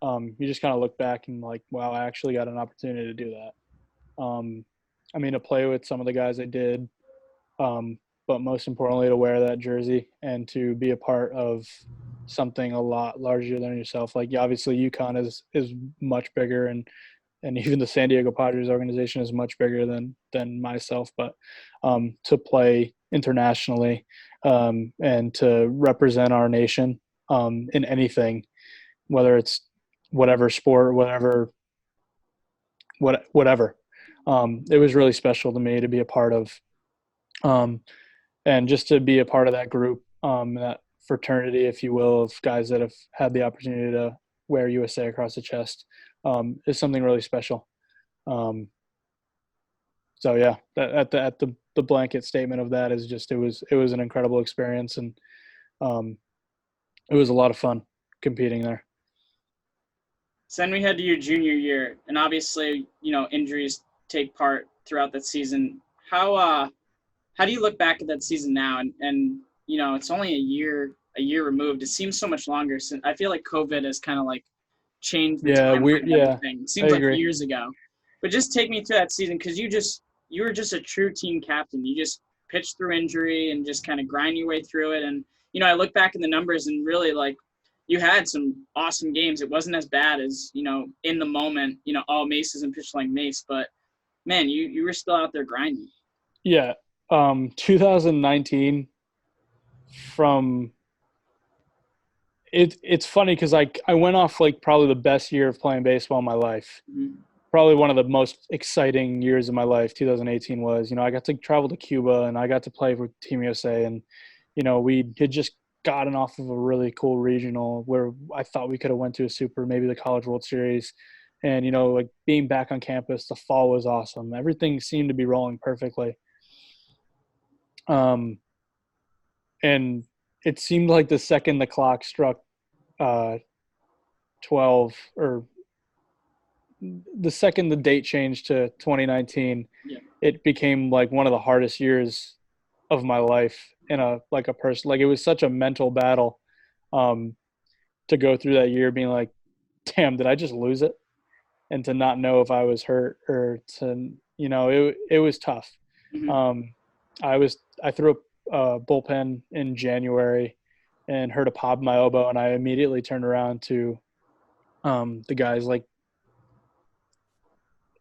You just kind of look back and like, wow, I actually got an opportunity to do that. I mean, to play with some of the guys I did, um, but most importantly, to wear that jersey and to be a part of something a lot larger than yourself. Like, obviously, UConn is much bigger, and even the San Diego Padres organization is much bigger than myself. But to play internationally and to represent our nation in anything, whether it's whatever sport, whatever, it was really special to me to be a part of, um, and just to be a part of that group, that fraternity, if you will, of guys that have had the opportunity to wear USA across the chest, is something really special. Um, so yeah, the blanket statement of that is just it was an incredible experience, and um, it was a lot of fun competing there. So then we head to your junior year, and obviously, injuries take part throughout that season. How do you look back at that season now? And it's only a year removed. It seems so much longer since I feel like COVID has kind of like changed the Yeah, timeline we of yeah, everything. It I seems like agree. years ago. But just take me through that season because you were just a true team captain. You just pitched through injury and just kind of grind your way through it. And I look back in the numbers and really like you had some awesome games. It wasn't as bad as in the moment. Oh, Mace isn't pitched like Mace, but man, you were still out there grinding. Yeah, 2019 from it's funny because I went off like probably the best year of playing baseball in my life. Mm-hmm. Probably one of the most exciting years of my life. 2018 was. I got to travel to Cuba and I got to play for Team USA, and we had just gotten off of a really cool regional where I thought we could have went to a super, maybe the College World Series, and like being back on campus, the fall was awesome. Everything seemed to be rolling perfectly. Um, and it seemed like the second the clock struck uh, 12, or the second the date changed to 2019, Yeah. it became like one of the hardest years of my life in a person. Like, it was such a mental battle um, to go through that year being like, damn, did I just lose it? And to not know if I was hurt, or to, it was tough. Mm-hmm. Um, I threw a bullpen in January and hurt a pop in my elbow, and I immediately turned around to the guys like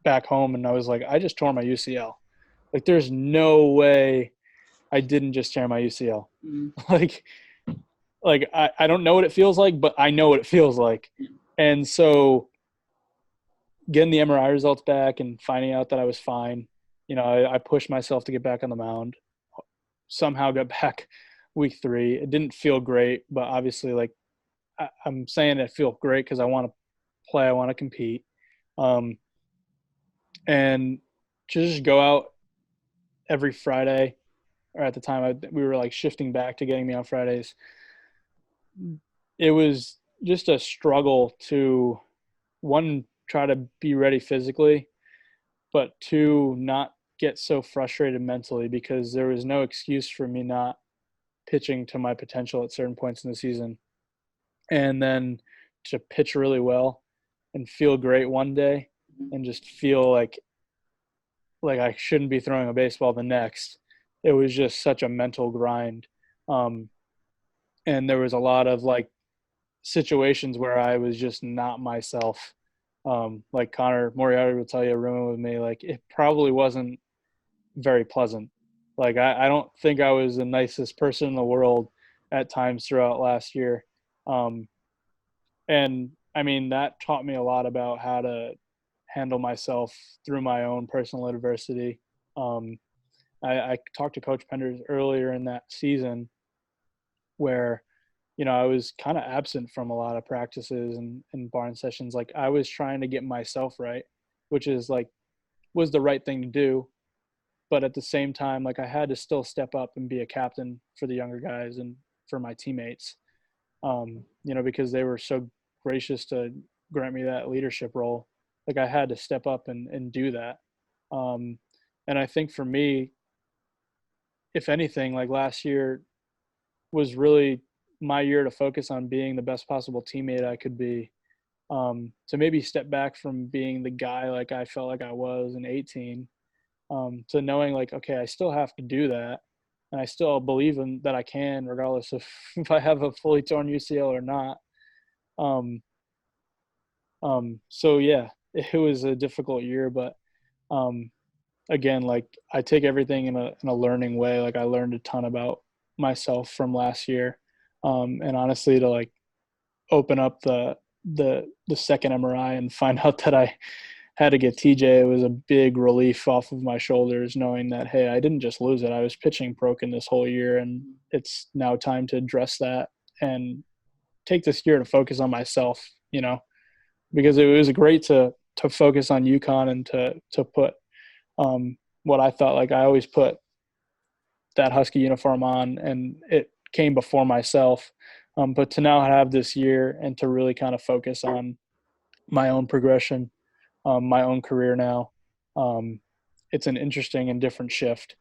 back home, and I was like, I just tore my UCL. Like, there's no way I didn't just tear my UCL. Mm-hmm. like I don't know what it feels like, but I know what it feels like. And so getting the MRI results back and finding out that I was fine, I pushed myself to get back on the mound. Somehow got back week 3. It didn't feel great, but obviously, like, I'm saying it feel great because I want to play, I want to compete, and to just go out every Friday, or at the time we were like shifting back to getting me on Fridays. It was just a struggle to, one, try to be ready physically, but two, not get so frustrated mentally, because there was no excuse for me not pitching to my potential at certain points in the season. And then to pitch really well and feel great one day and just feel like I shouldn't be throwing a baseball the next. It was just such a mental grind. Um, and there was a lot of like situations where I was just not myself. Like Connor Moriarty will tell you, rooming with me, like, it probably wasn't very pleasant. Like, I don't think I was the nicest person in the world at times throughout last year. Um, and I mean, that taught me a lot about how to handle myself through my own personal adversity. Um, I talked to Coach Penders earlier in that season where I was kind of absent from a lot of practices and barn sessions. Like I was trying to get myself right, which is like was the right thing to do. But at the same time, like I had to still step up and be a captain for the younger guys and for my teammates, because they were so gracious to grant me that leadership role. Like I had to step up and do that. Um, and I think for me, if anything, like last year was really my year to focus on being the best possible teammate I could be. To maybe step back from being the guy like I felt like I was in 18, to knowing like, okay, I still have to do that. And I still believe in that I can, regardless of if I have a fully torn UCL or not. Um, so yeah, it was a difficult year, but um, again, like I take everything in a learning way. Like I learned a ton about myself from last year, and honestly, to like open up the second MRI and find out that I had to get TJ, it was a big relief off of my shoulders, knowing that hey, I didn't just lose it. I was pitching broken this whole year, and it's now time to address that and take this year to focus on myself. Because it was great to focus on UConn and to put what I thought, like I always put that Husky uniform on, and it came before myself. But to now have this year and to really kind of focus on my own progression, my own career now, um, it's an interesting and different shift.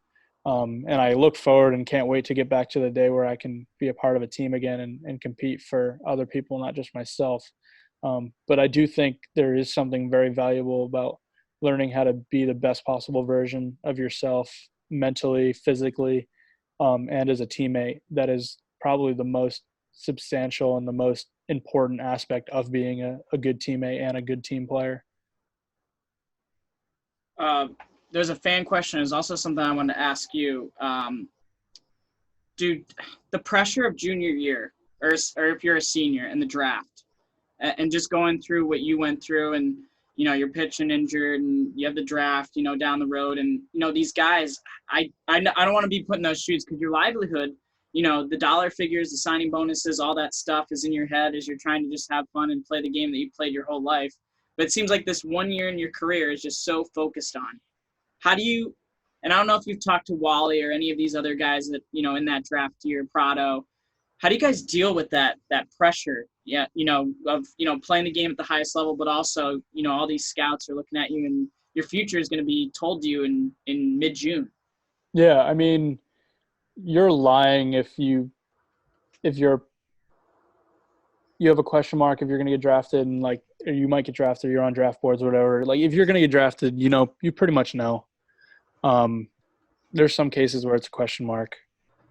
And I look forward and can't wait to get back to the day where I can be a part of a team again and compete for other people, not just myself. But I do think there is something very valuable about learning how to be the best possible version of yourself mentally, physically, and as a teammate. That is probably the most substantial and the most important aspect of being a good teammate and a good team player. Uh, there's a fan question. There's also something I wanted to ask you. Dude, the pressure of junior year, or if you're a senior in the draft, and just going through what you went through, and you're pitching injured, and you have the draft, down the road, and these guys, I don't want to be put in those shoes because your livelihood, the dollar figures, the signing bonuses, all that stuff is in your head as you're trying to just have fun and play the game that you played your whole life. But it seems like this 1 year in your career is just so focused on. How do you? And I don't know if you've talked to Wally or any of these other guys that in that draft year, Prado. How do you guys deal with that pressure? Yeah, of playing the game at the highest level, but also all these scouts are looking at you, and your future is going to be told to you in mid-June. Yeah, I mean, you're lying if you have a question mark if you're going to get drafted, and like or you might get drafted, you're on draft boards or whatever. Like if you're going to get drafted, you pretty much know. Um, there's some cases where it's a question mark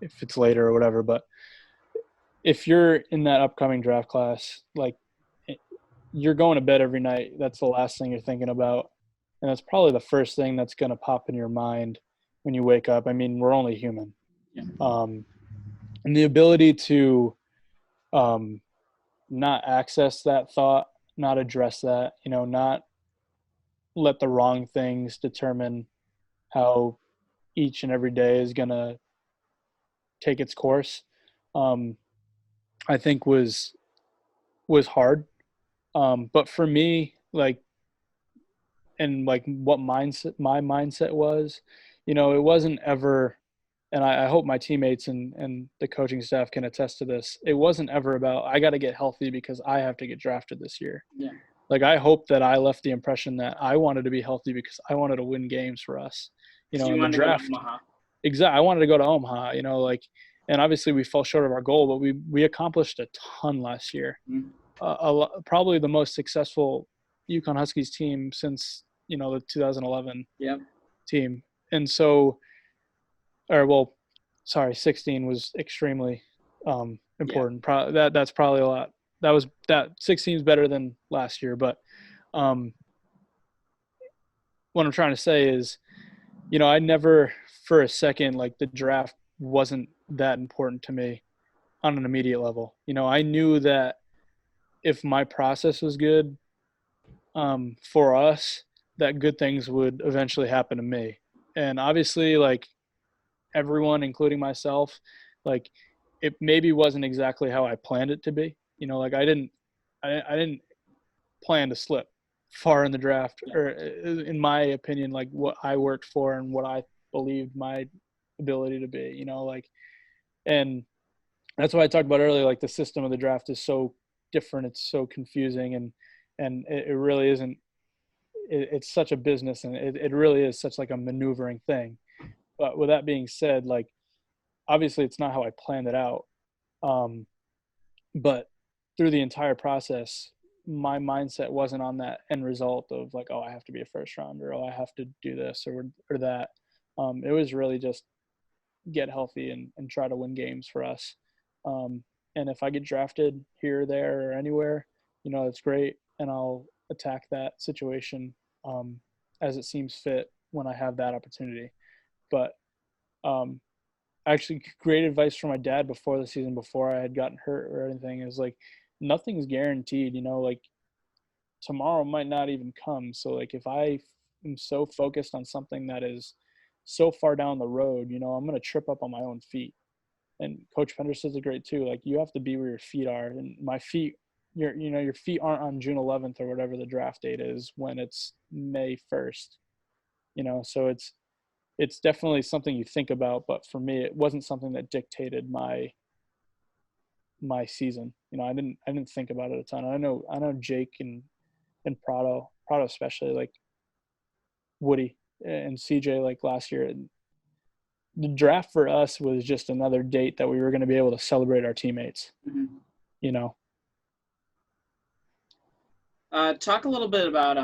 if it's later or whatever, but if you're in that upcoming draft class, like you're going to bed every night. That's the last thing you're thinking about. And that's probably the first thing that's going to pop in your mind when you wake up. I mean, we're only human. Yeah. And the ability to um, not access that thought, not address that, not let the wrong things determine how each and every day is going to take its course, um, I think was hard. But for me, like, and like what my mindset was, it wasn't ever, and I hope my teammates and the coaching staff can attest to this. It wasn't ever about I got to get healthy because I have to get drafted this year. Yeah. Like I hope that I left the impression that I wanted to be healthy because I wanted to win games for us. So you In the wanted to go to draft, Omaha. exactly. I wanted to go to Omaha. Like, and obviously we fell short of our goal, but we accomplished a ton last year. Mm-hmm. Probably the most successful UConn Huskies team since the 2011 Yeah. team. And so, or well, sorry, 16 was extremely important. That's probably a lot. That 16 is better than last year, but um, what I'm trying to say is, I never for a second like the draft wasn't that important to me on an immediate level. I knew that if my process was good for us, that good things would eventually happen to me. And obviously, like everyone, including myself, like it maybe wasn't exactly how I planned it to be. Like I didn't plan to slip far in the draft, or in my opinion, like what I worked for and what I believed my ability to be, like, and that's what I talked about earlier. Like the system of the draft is so different. It's so confusing, and it really isn't, it's such a business, and it really is such like a maneuvering thing. But with that being said, like, obviously it's not how I planned it out. But through the entire process, my mindset wasn't on that end result of like, oh, I have to be a first rounder, oh, I have to do this or that. It was really just get healthy and try to win games for us. And if I get drafted here, there, or anywhere, it's great, and I'll attack that situation as it seems fit when I have that opportunity. But actually, great advice from my dad before the season, before I had gotten hurt or anything, is like, nothing's guaranteed. Like tomorrow might not even come. So like if I am so focused on something that is so far down the road, I'm going to trip up on my own feet. And Coach Pender says it great too. Like you have to be where your feet are. And my feet, your feet aren't on June 11th or whatever the draft date is when it's May 1st. So it's definitely something you think about. But for me, it wasn't something that dictated my season. I didn't think about it a ton. I know Jake and Prado especially, like Woody and CJ, like last year. The draft for us was just another date that we were going to be able to celebrate our teammates. Mm-hmm. Talk a little bit about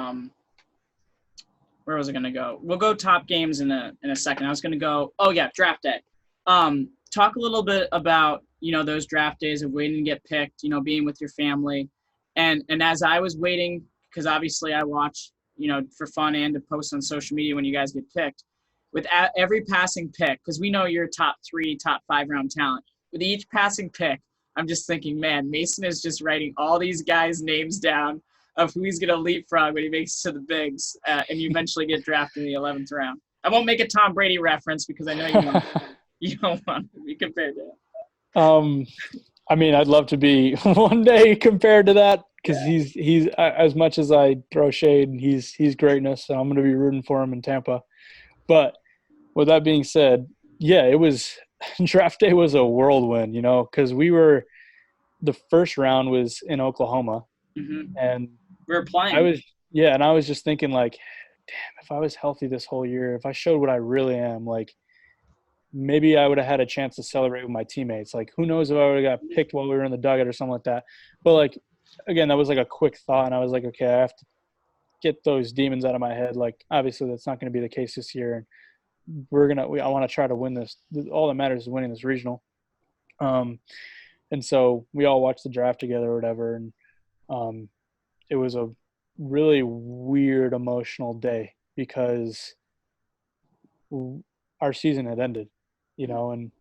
where was I going to go? We'll go top games in a second. I was going to go, draft day. Talk a little bit about, those draft days of waiting to get picked, being with your family. And as I was waiting, because obviously I watch, for fun and to post on social media when you guys get picked, with every passing pick, because we know you're a top 3, top 5 round talent. With each passing pick, I'm just thinking, man, Mason is just writing all these guys' names down of who he's going to leapfrog when he makes it to the bigs, and you eventually get drafted in the 11th round. I won't make a Tom Brady reference because I know you don't want to be compared to him. I mean, I'd love to be one day compared to that, because he's as much as I throw shade, he's greatness. So I'm going to be rooting for him in Tampa. But with that being said, it was draft day was a whirlwind, because the first round was in Oklahoma, and we were playing. I was just thinking like, damn, if I was healthy this whole year, if I showed what I really am, like maybe I would have had a chance to celebrate with my teammates. Like who knows if I would have got picked while we were in the dugout or something like that. But like, again, that was like a quick thought, and I was like, okay, I have to get those demons out of my head. Like obviously that's not going to be the case this year, and I want to try to win this. All that matters is winning this regional. And so we all watched the draft together or whatever, and it was a really weird emotional day because our season had ended, and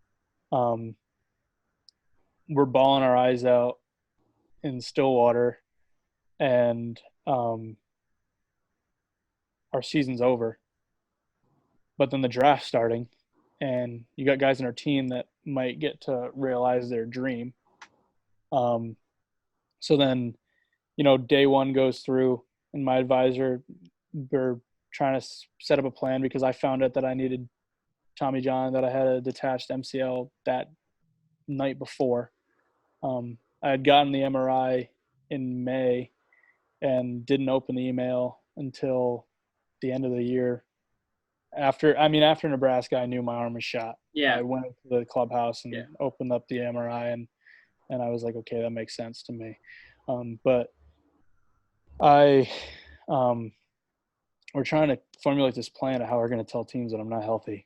we're bawling our eyes out in Stillwater, and our season's over. But then the draft's starting, and you got guys in our team that might get to realize their dream. So then, day one goes through, and my advisor, we're trying to set up a plan because I found out that I needed Tommy John, that I had a detached MCL that night before. I had gotten the MRI in May and didn't open the email until the end of the year. After Nebraska, I knew my arm was shot. Yeah. I went to the clubhouse and opened up the MRI, and I was like, okay, that makes sense to me. But we're trying to formulate this plan of how we're going to tell teams that I'm not healthy,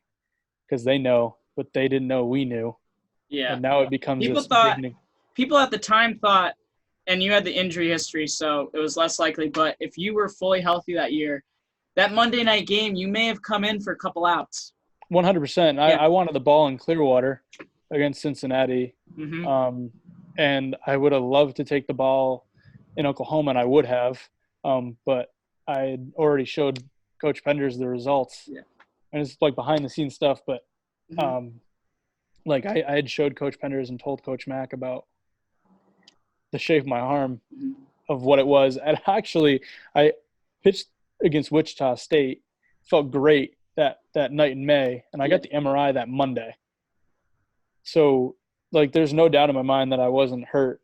because they know, but they didn't know we knew. Yeah. And now it becomes people at the time thought, and you had the injury history, so it was less likely, but if you were fully healthy that year, that Monday night game, you may have come in for a couple outs. 100%. I wanted the ball in Clearwater against Cincinnati. Mm-hmm. And I would have loved to take the ball in Oklahoma, and I would have. But I had already showed Coach Penders the results. Yeah. And it's like behind the scenes stuff, but like I had showed Coach Penders and told Coach Mack about the shape of my arm Mhm. of what it was. And actually, I pitched against Wichita State, felt great that night in May, and I Yeah. got the MRI that Monday. So like, there's no doubt in my mind that I wasn't hurt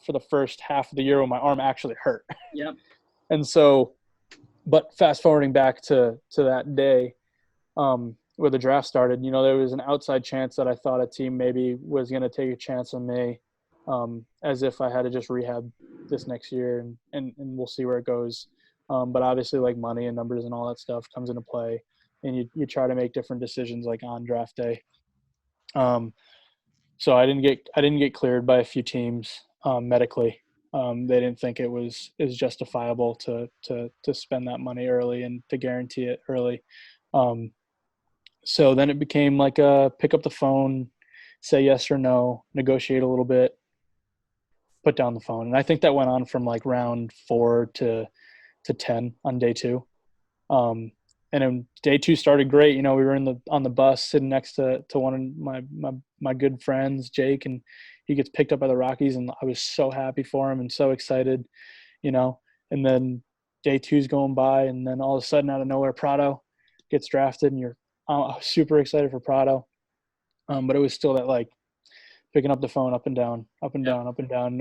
for the first half of the year when my arm actually hurt. Yep. And so, but fast forwarding back to that day, where the draft started, there was an outside chance that I thought a team maybe was going to take a chance on me, as if I had to just rehab this next year, and we'll see where it goes. But obviously, like, money and numbers and all that stuff comes into play, and you try to make different decisions like on draft day. Um, so I didn't get cleared by a few teams, medically. They didn't think it was justifiable to spend that money early and to guarantee it early. Um, so then it became like a pick up the phone, say yes or no, negotiate a little bit, put down the phone. And I think that went on from like round 4 to 10 on day 2. Um, and then day 2 started great. We were on the bus sitting next to one of my good friends, Jake, and he gets picked up by the Rockies, and I was so happy for him and so excited, you know. And then day 2's going by, and then all of a sudden, out of nowhere, Prado gets drafted, and I was super excited for Prado. But it was still that, like, picking up the phone, up and down, up and Yep. down, up and down.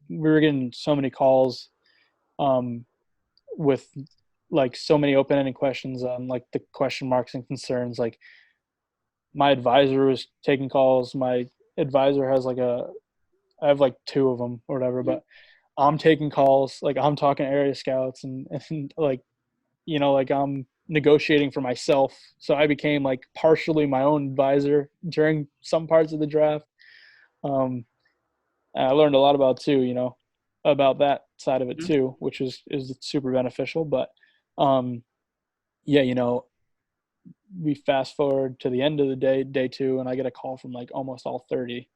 We were getting so many calls, um, with like so many open-ended questions on like the question marks and concerns. Like, my advisor was taking calls. My advisor has I have like 2 of them or whatever, Mhm. but I'm taking calls. Like, I'm talking to area scouts, and like, like, I'm negotiating for myself. So I became like partially my own advisor during some parts of the draft. Um, and I learned a lot about that side of it Mhm. too, which is super beneficial. But um, yeah, we fast forward to the end of the day 2, and I get a call from like almost all the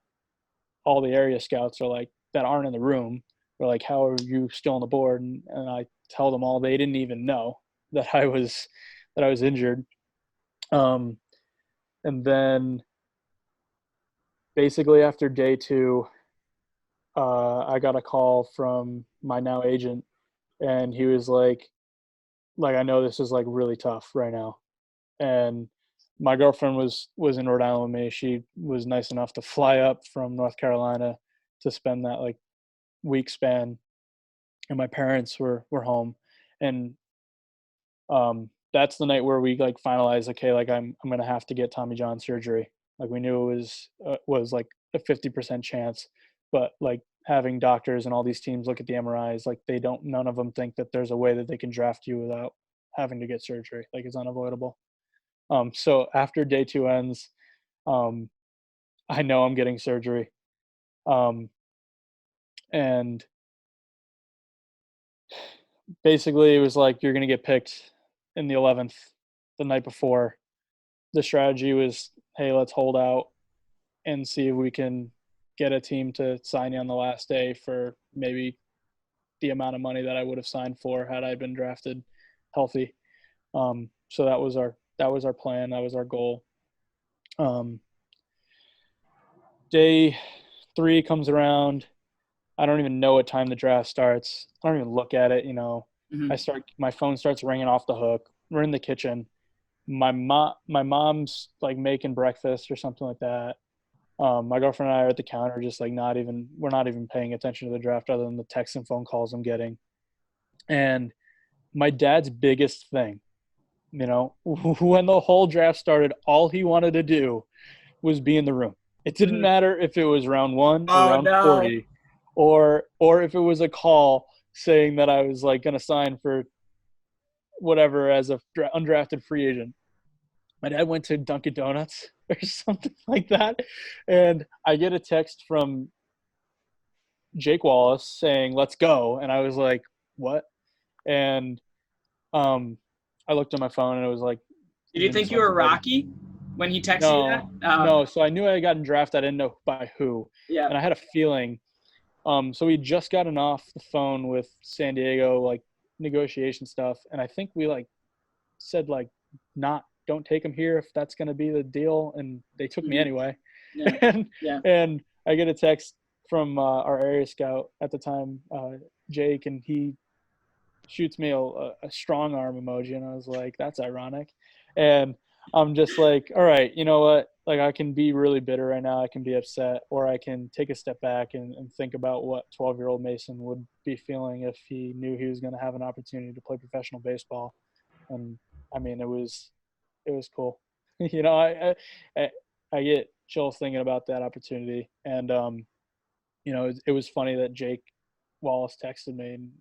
area scouts are like, that aren't in the room. They're like, how are you still on the board? And I tell them all they didn't even know that I was injured. Um, and then basically after day 2, I got a call from my now agent, and he was like, I know this is like really tough right now. And my girlfriend was in Rhode Island with me. She was nice enough to fly up from North Carolina to spend that like week span, and my parents were home. And that's the night where we like finalized, okay, like, I'm gonna have to get Tommy John surgery. Like, we knew it was like a 50% chance, but like, having doctors and all these teams look at the MRIs, like, none of them think that there's a way that they can draft you without having to get surgery. Like, it's unavoidable. So after day 2 ends, um, I know I'm getting surgery. Um, and basically, it was like, you're going to get picked in the 11th the night before. The strategy was, hey, let's hold out and see if we can get a team to sign you on the last day for maybe the amount of money that I would have signed for had I been drafted healthy. So that was our plan. That was our goal. Um, day 3 comes around. I don't even know what time the draft starts. I don't even look at it. Mhm. My phone starts ringing off the hook. We're in the kitchen. My mom's like making breakfast or something like that. My girlfriend and I are at the counter, just like, we're not even paying attention to the draft other than the texts and phone calls I'm getting. And my dad's biggest thing, when the whole draft started, all he wanted to do was be in the room. It didn't Mhm. matter if it was round 1 or Oh round no. 40, or if it was a call saying that I was like going to sign for whatever as a undrafted free agent. My dad went to Dunkin' Donuts or something like that, and I get a text from Jake Wallace saying, "Let's go," and I was like, "What?" And um, I looked at my phone, and it was like, Did his you name think was you were something like, Rocky when he texted you no, that? no. So I knew I had gotten drafted. I didn't know by who, Yeah. and I had a feeling. So we just gotten off the phone with San Diego, like, negotiation stuff, and I think we like said, like, not don't take him here if that's going to be the deal, and they took me Mhm. anyway. Yeah. and Yeah. and I get a text from our area scout at the time, Jake, and he shoots me a strong arm emoji, and I was like, that's ironic. And I'm just like, all right, you know what? Like, I can be really bitter right now. I can be upset, or I can take a step back and think about what 12-year-old Mason would be feeling if he knew he was going to have an opportunity to play professional baseball. And I mean, it was cool. You know, I get chills thinking about that opportunity. And you know, it was funny that Jake Wallace texted me, and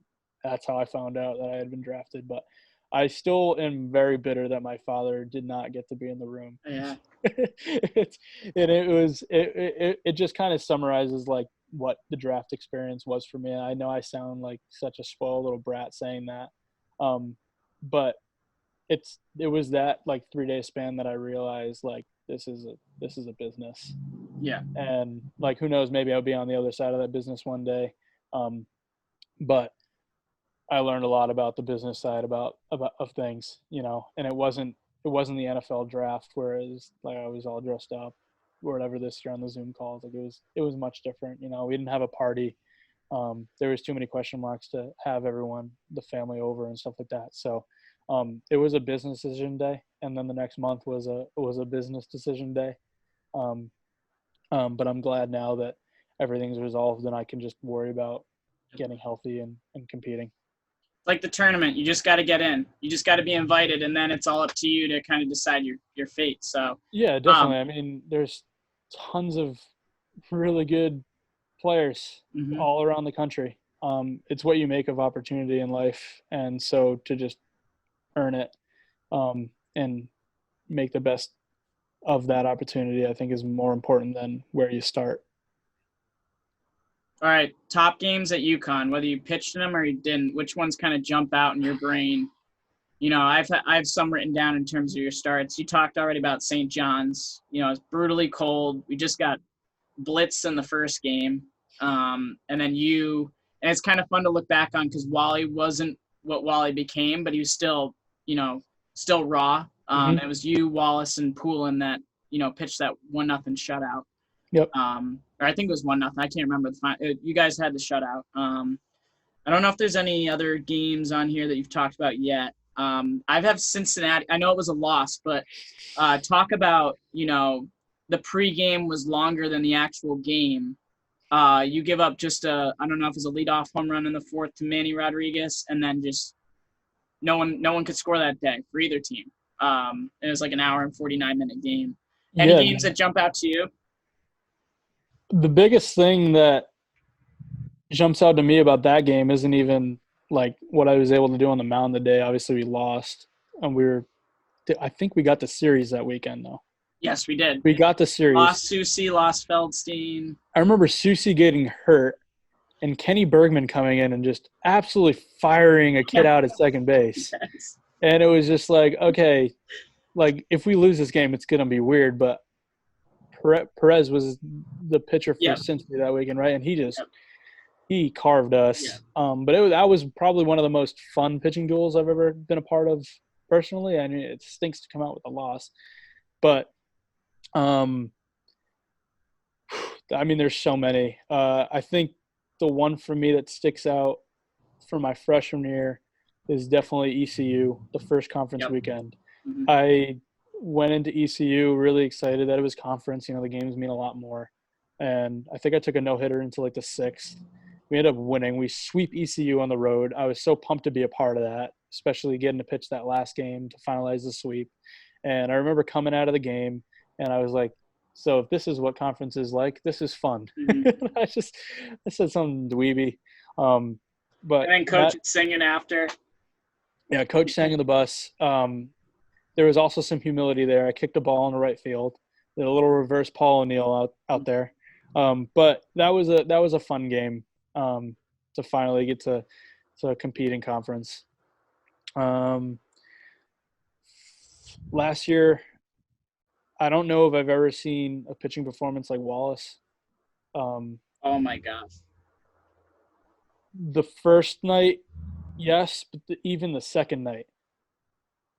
that's how I found out that I had been drafted. But I still am very bitter that my father did not get to be in the room. Yeah. it's, and it just kind of summarizes like what the draft experience was for me. And I know I sound like such a spoiled little brat saying that, but it was that like 3-day span that I realized like this is a business. Yeah. And like who knows, maybe I'll be on the other side of that business one day. But I learned a lot about the business side about of things, you know. And it wasn't the NFL draft where it was like I was all dressed up or whatever this year on the Zoom calls. Like it was much different, you know. We didn't have a party. There was too many question marks to have everyone, the family, over and stuff like that. So it was a business decision day, and then the next month was a business decision day. Um, but I'm glad now that everything's resolved and I can just worry about getting healthy and competing. Like the tournament, you just got to get in. You just got to be invited, and then it's all up to you to kind of decide your fate. So, Yeah, um, definitely. I mean, there's tons of really good players mhm. all around the country. It's what you make of opportunity in life, and so to just earn it and make the best of that opportunity, I think, is more important than where you start. All right, top games at UConn, whether you pitched in them or you didn't, which ones kind of jump out in your brain? You know, I have some written down in terms of your starts. You talked already about St. John's. You know, it's brutally cold. We just got blitzed in the first game, and then and it's kind of fun to look back on because Wally wasn't what Wally became, but he was still, you know, still raw. Mm-hmm. It was you, Wallace, and Poulin that pitched that 1-0 shutout. Yep. Or I think it was 1-0. I can't remember the final. You guys had the shutout. I don't know if there's any other games on here that you've talked about yet. I've had Cincinnati. I know it was a loss, but talk about, the pregame was longer than the actual game. You give up just I don't know if it was a leadoff home run in the fourth to Manny Rodriguez, and then just no one could score that day for either team. It was like an hour and 49-minute game. Any Yeah. games that jump out to you? The biggest thing that jumps out to me about that game isn't even like what I was able to do on the mound the day. Obviously, we lost, and I think we got the series that weekend though. Yes, we did. We got the series. Lost Susie, lost Feldstein. I remember Susie getting hurt and Kenny Bergman coming in and just absolutely firing a kid out at second base. Yes. And it was just like, okay, like if we lose this game, it's gonna be weird. But Perez was the pitcher for Yep. Cincinnati that weekend, right? And Yep. he carved Yeah. us. But that was probably one of the most fun pitching duels I've ever been a part of personally. I mean, it stinks to come out with a loss, but I mean, there's so many. I think the one for me that sticks out for my freshman year is definitely ECU, the first conference Yep. weekend. Mm-hmm. I went into ECU really excited that it was conference. You know, the games mean a lot more. And I think I took a no-hitter into like the sixth. We ended up winning. We sweep ECU on the road. I was so pumped to be a part of that, especially getting to pitch that last game to finalize the sweep. And I remember coming out of the game, and I was like, so if this is what conference is like, this is fun. Mm-hmm. I said something dweeby. But And then coach singing after. yeah, coach sang in the bus. There was also some humility there. I kicked the ball in the right field. Did a little reverse Paul O'Neill out there. But that was a fun game to finally get to compete in conference. Last year, I don't know if I've ever seen a pitching performance like Wallace. Oh my gosh. The first night, yes, but even the second night,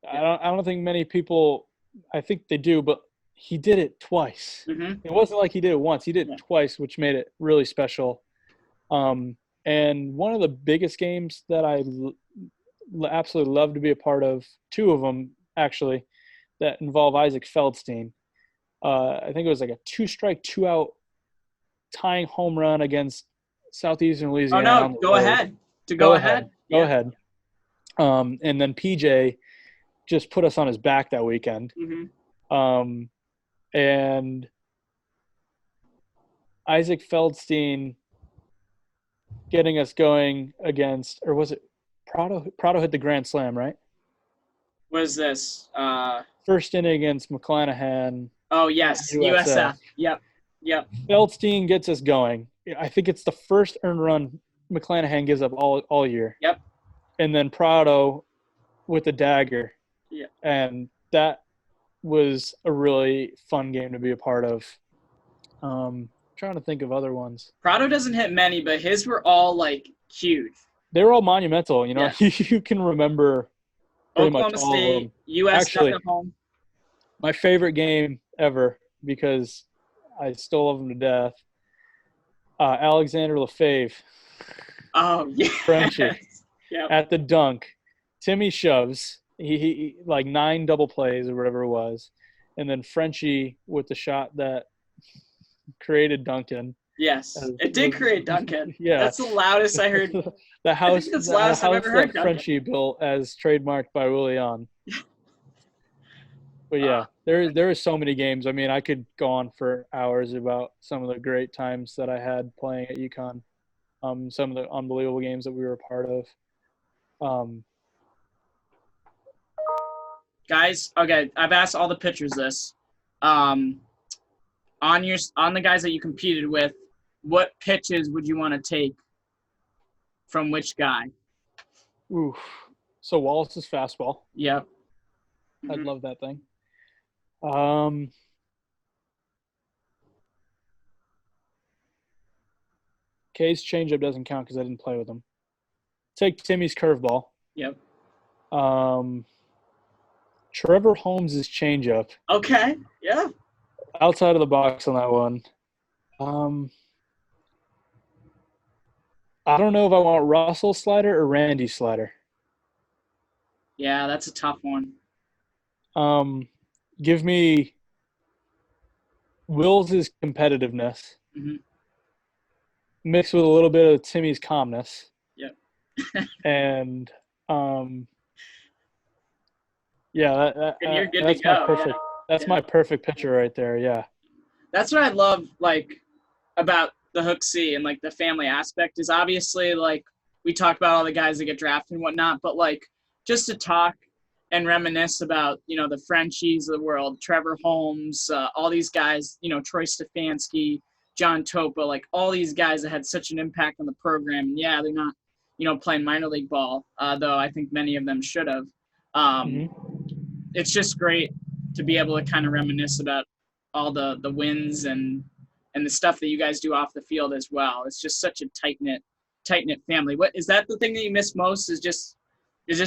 Yeah. I don't think many people. I think they do, but he did it twice. Mm-hmm. It wasn't like he did it once. He did Yeah. it twice, which made it really special. And one of the biggest games that I absolutely love to be a part of, two of them actually, that involve Isaac Feldstein. I think it was like a 2-strike, 2-out tying home run against Southeastern Oh Louisiana on no, the go road. ahead. To Go go ahead. ahead. Go Yeah. ahead. And then PJ just put us on his back that weekend. Mm-hmm. Um, and Isaac Feldstein getting us going against, or was it Prado? Prado hit the grand slam, right? What is this? First inning against McClanahan Oh at yes, USF. USF. Yep. Yep. Feldstein gets us going. I think it's the first earned run McClanahan gives up all year. Yep. And then Prado with the dagger. Yeah. And that was a really fun game to be a part of. Trying to think of other ones. Prado doesn't hit many, but his were all like huge. They were all monumental. Yeah. You can remember pretty much Oklahoma all of State, them. US Actually, at home. my favorite game ever, because I still love him to death, Alexander Lefebvre, Oh yeah. Frenchie, Yep. at the dunk. Timmy shoves. He like 9 double plays or whatever it was. And then Frenchie with the shot that created Duncan. Yes, it did create Duncan. Yeah. That's the loudest I heard. the I house, think that's the the loudest I've house ever heard that Duncan. Frenchie built, as trademarked by Willian. But yeah, there is so many games. I mean, I could go on for hours about some of the great times that I had playing at UConn. Some of the unbelievable games that we were a part of. Guys, okay, I've asked all the pitchers this. On the guys that you competed with, what pitches would you want to take from which guy? Oof. So Wallace's fastball. Yep. I'd Mhm. love that thing. K's changeup doesn't count because I didn't play with him. Take Timmy's curveball. Yep. Trevor Holmes' changeup. Okay. Yeah. Outside of the box on that one. I don't know if I want Russell slider or Randy slider. Yeah, that's a tough one. Give me Will's competitiveness Mhm. mixed with a little bit of Timmy's calmness. Yep. And yeah, And you're good that's to go. my perfect. Yeah. That's Yeah. my perfect picture right there. Yeah. That's what I love, like, about the Hook C and like the family aspect is obviously like we talk about all the guys that get drafted and whatnot, but like just to talk and reminisce about, the Frenchies of the world, Trevor Holmes, all these guys, Troy Stefanski, John Topa, like all these guys that had such an impact on the program. And yeah, they're not, playing minor league ball, though I think many of them should have. It's just great to be able to kind of reminisce about all the wins and the stuff that you guys do off the field as well. It's just such a tight knit family. What is that the thing that you miss most? Is just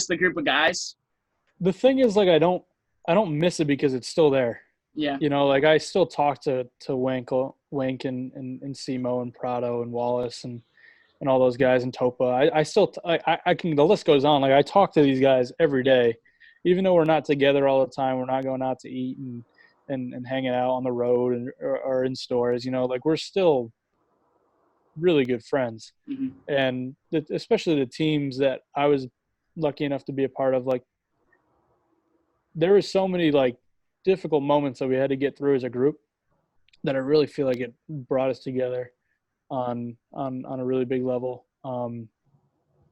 the group of guys? The thing is, like, I don't miss it because it's still there. Yeah. Like I still talk to Wink and Simo and Prado and Wallace and all those guys and Topa. I still I can, the list goes on. Like I talk to these guys every day, even though we're not together all the time. We're not going out to eat and hanging out on the road or in stores. Like we're still really good friends. Mm-hmm. And especially the teams that I was lucky enough to be a part of, like there were so many like difficult moments that we had to get through as a group that I really feel like it brought us together on a really big level.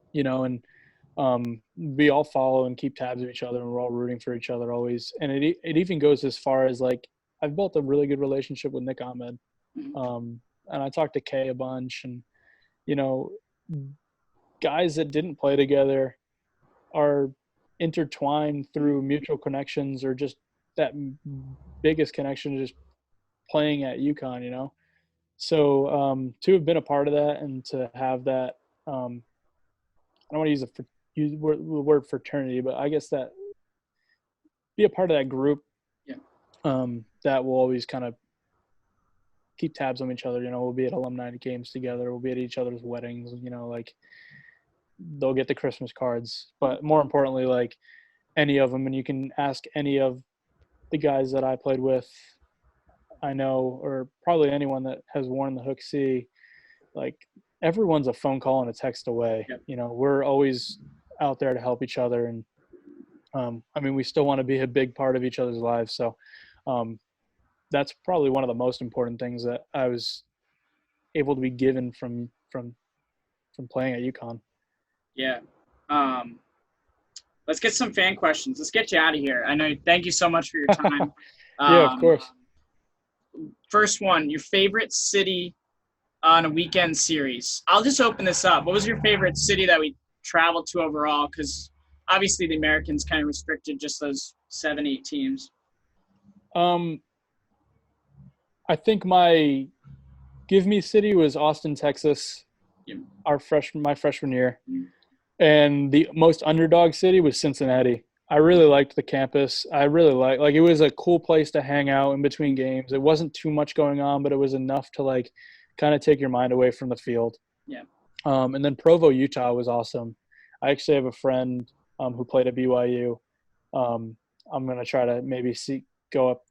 We all follow and keep tabs of each other, and we're all rooting for each other always. And it even goes as far as like I've built a really good relationship with Nick Ahmed. And I talked to Kay a bunch, and guys that didn't play together are intertwined through mutual connections or just that biggest connection just playing at UConn. So to have been a part of that and to have that, I don't want to use the word fraternity, but I guess that be a part of that group. Yeah. that will always kind of keep tabs on each other. We'll be at alumni games together. We'll be at each other's weddings. Like they'll get the Christmas cards, but more importantly, like any of them, and you can ask any of the guys that I played with, I know, or probably anyone that has worn the Hook C, like everyone's a phone call and a text away. Yep. We're always out there to help each other. And we still want to be a big part of each other's lives. So that's probably one of the most important things that I was able to be given from playing at UConn. Yeah. Let's get some fan questions. Let's get you out of here. I know. Thank you so much for your time. Yeah, of course. First one, your favorite city on a weekend series. I'll just open this up. What was your favorite city that we traveled to overall? Because obviously the Americans kind of restricted just those 7-8 teams. I think my give me city was Austin, Texas. Yep. My freshman year. Mm-hmm. And the most underdog city was Cincinnati. I really liked the campus. I really like it was a cool place to hang out in between games. It wasn't too much going on, but it was enough to like kind of take your mind away from the field. Yeah. And then Provo, Utah was awesome. I actually have a friend who played at BYU. I'm going to try to maybe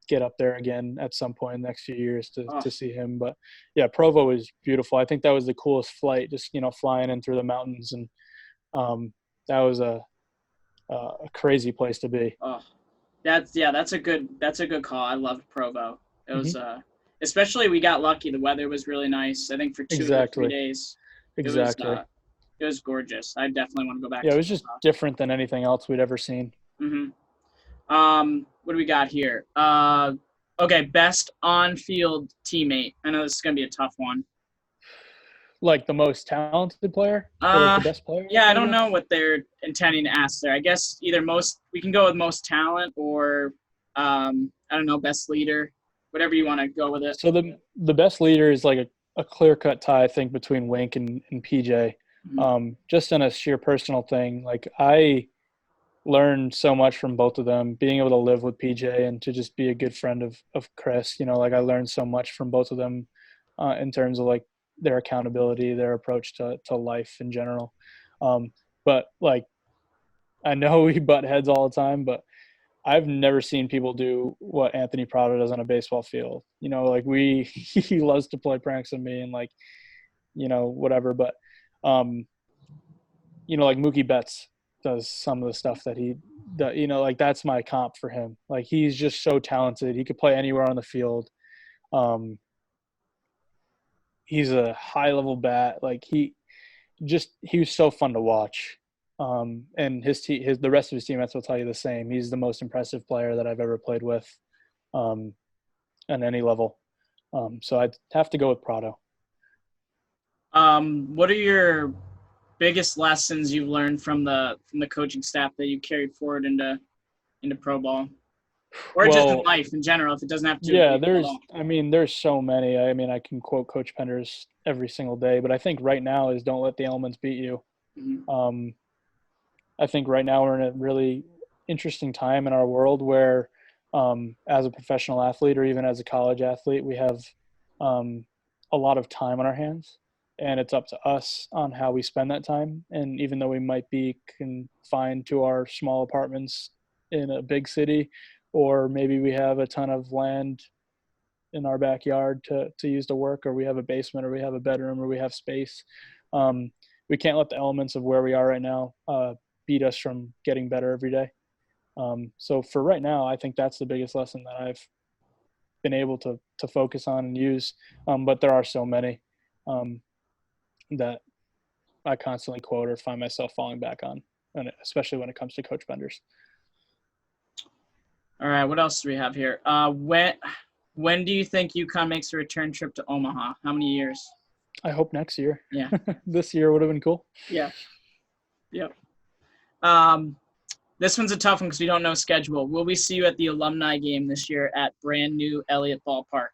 get up there again at some point in the next few years to see him. But yeah, Provo was beautiful. I think that was the coolest flight, just, flying in through the mountains. And that was a crazy place to be. Oh, that's a good call. I loved Provo. It was especially we got lucky. The weather was really nice. I think for 2 or 3 days. Exactly. It was gorgeous. I definitely want to go back. Yeah, it was just different than anything else we'd ever seen. Mm-hmm. What do we got here? Okay, best on-field teammate. I know this is gonna be a tough one. Like the most talented player? Or like the best player? Yeah, I don't know what they're intending to ask there. I guess either we can go with most talent or I don't know, best leader. Whatever you want to go with it. So the best leader is like a clear-cut tie, I think, between Wink and PJ. Mm-hmm. Just in a sheer personal thing. Like I learned so much from both of them, being able to live with PJ and to just be a good friend of Chris. Like I learned so much from both of them in terms of like their accountability, their approach to life in general. But like, I know we butt heads all the time, but I've never seen people do what Anthony Prado does on a baseball field. Like he loves to play pranks on me and like, whatever. But, like Mookie Betts does some of the stuff that he does, like that's my comp for him. Like he's just so talented. He could play anywhere on the field. He's a high level bat. Like he was so fun to watch. And the rest of his teammates will tell you the same. He's the most impressive player that I've ever played with, at any level. So I'd have to go with Prado. What are your biggest lessons you've learned from the coaching staff that you carried forward into pro ball? Or just in life in general, if it doesn't have to. Yeah, there's so many. I can quote Coach Penders every single day, but I think right now is don't let the elements beat you. Mm-hmm. I think right now we're in a really interesting time in our world where as a professional athlete or even as a college athlete, we have a lot of time on our hands, and it's up to us on how we spend that time. And even though we might be confined to our small apartments in a big city, or maybe we have a ton of land in our backyard to use to work, or we have a basement, or we have a bedroom, or we have space. We can't let the elements of where we are right now beat us from getting better every day. So for right now, I think that's the biggest lesson that I've been able to focus on and use. But there are so many that I constantly quote or find myself falling back on, and especially when it comes to Coach Penders. All right, what else do we have here? When do you think UConn makes a return trip to Omaha? How many years? I hope next year. Yeah. This year would have been cool. Yeah. Yep. This one's a tough one because we don't know schedule. Will we see you at the alumni game this year at brand new Elliott Ballpark?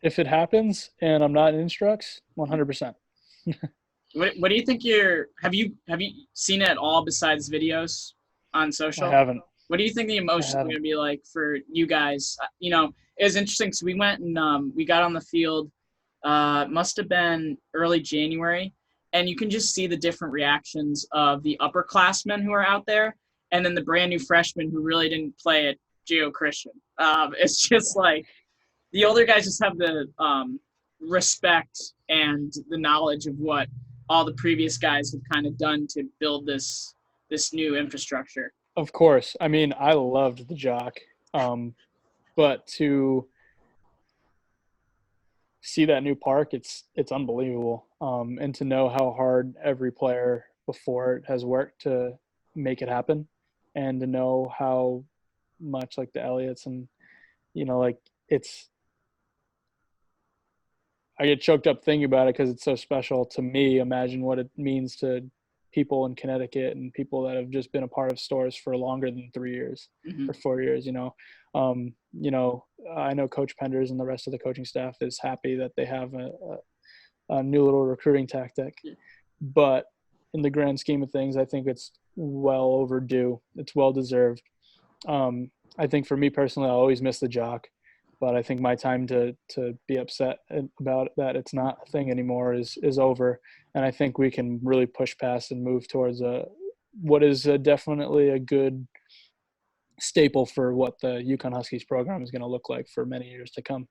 If it happens and I'm not in instructs, 100%. What do you think have you seen it at all besides videos on social? I haven't. What do you think the I emotions are going haven't. to be like for you guys? It was interesting. So we went and we got on the field. Must have been early January, and you can just see the different reactions of the upperclassmen who are out there, and then the brand new freshmen who really didn't play at Geo Christian. It's just like the older guys just have the respect and the knowledge of what all the previous guys have kind of done to build this new infrastructure. Of course. I mean, I loved the Jock, um, but to see that new park, it's unbelievable. And to know how hard every player before it has worked to make it happen, and to know how much like the Elliots and like it's I get choked up thinking about it because it's so special to me. Imagine what it means to people in Connecticut and people that have just been a part of stores for longer than 3 years Mm-hmm. or 4 years. I know Coach Penders and the rest of the coaching staff is happy that they have a new little recruiting tactic, Yeah. but in the grand scheme of things, I think it's well overdue. It's well deserved. I think for me personally, I'll always miss the Jock, but I think my time to be upset about that it's not a thing anymore is over, and I think we can really push past and move towards what is definitely a good staple for what the UConn Huskies program is going to look like for many years to come.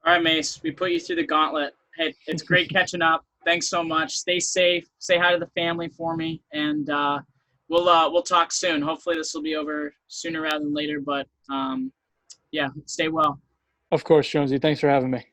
All right, Mace, we put you through the gauntlet. Hey, it's great catching up. Thanks so much. Stay safe. Say hi to the family for me, and we'll talk soon. Hopefully, this will be over sooner rather than later. But yeah, stay well. Of course, Jonesy. Thanks for having me.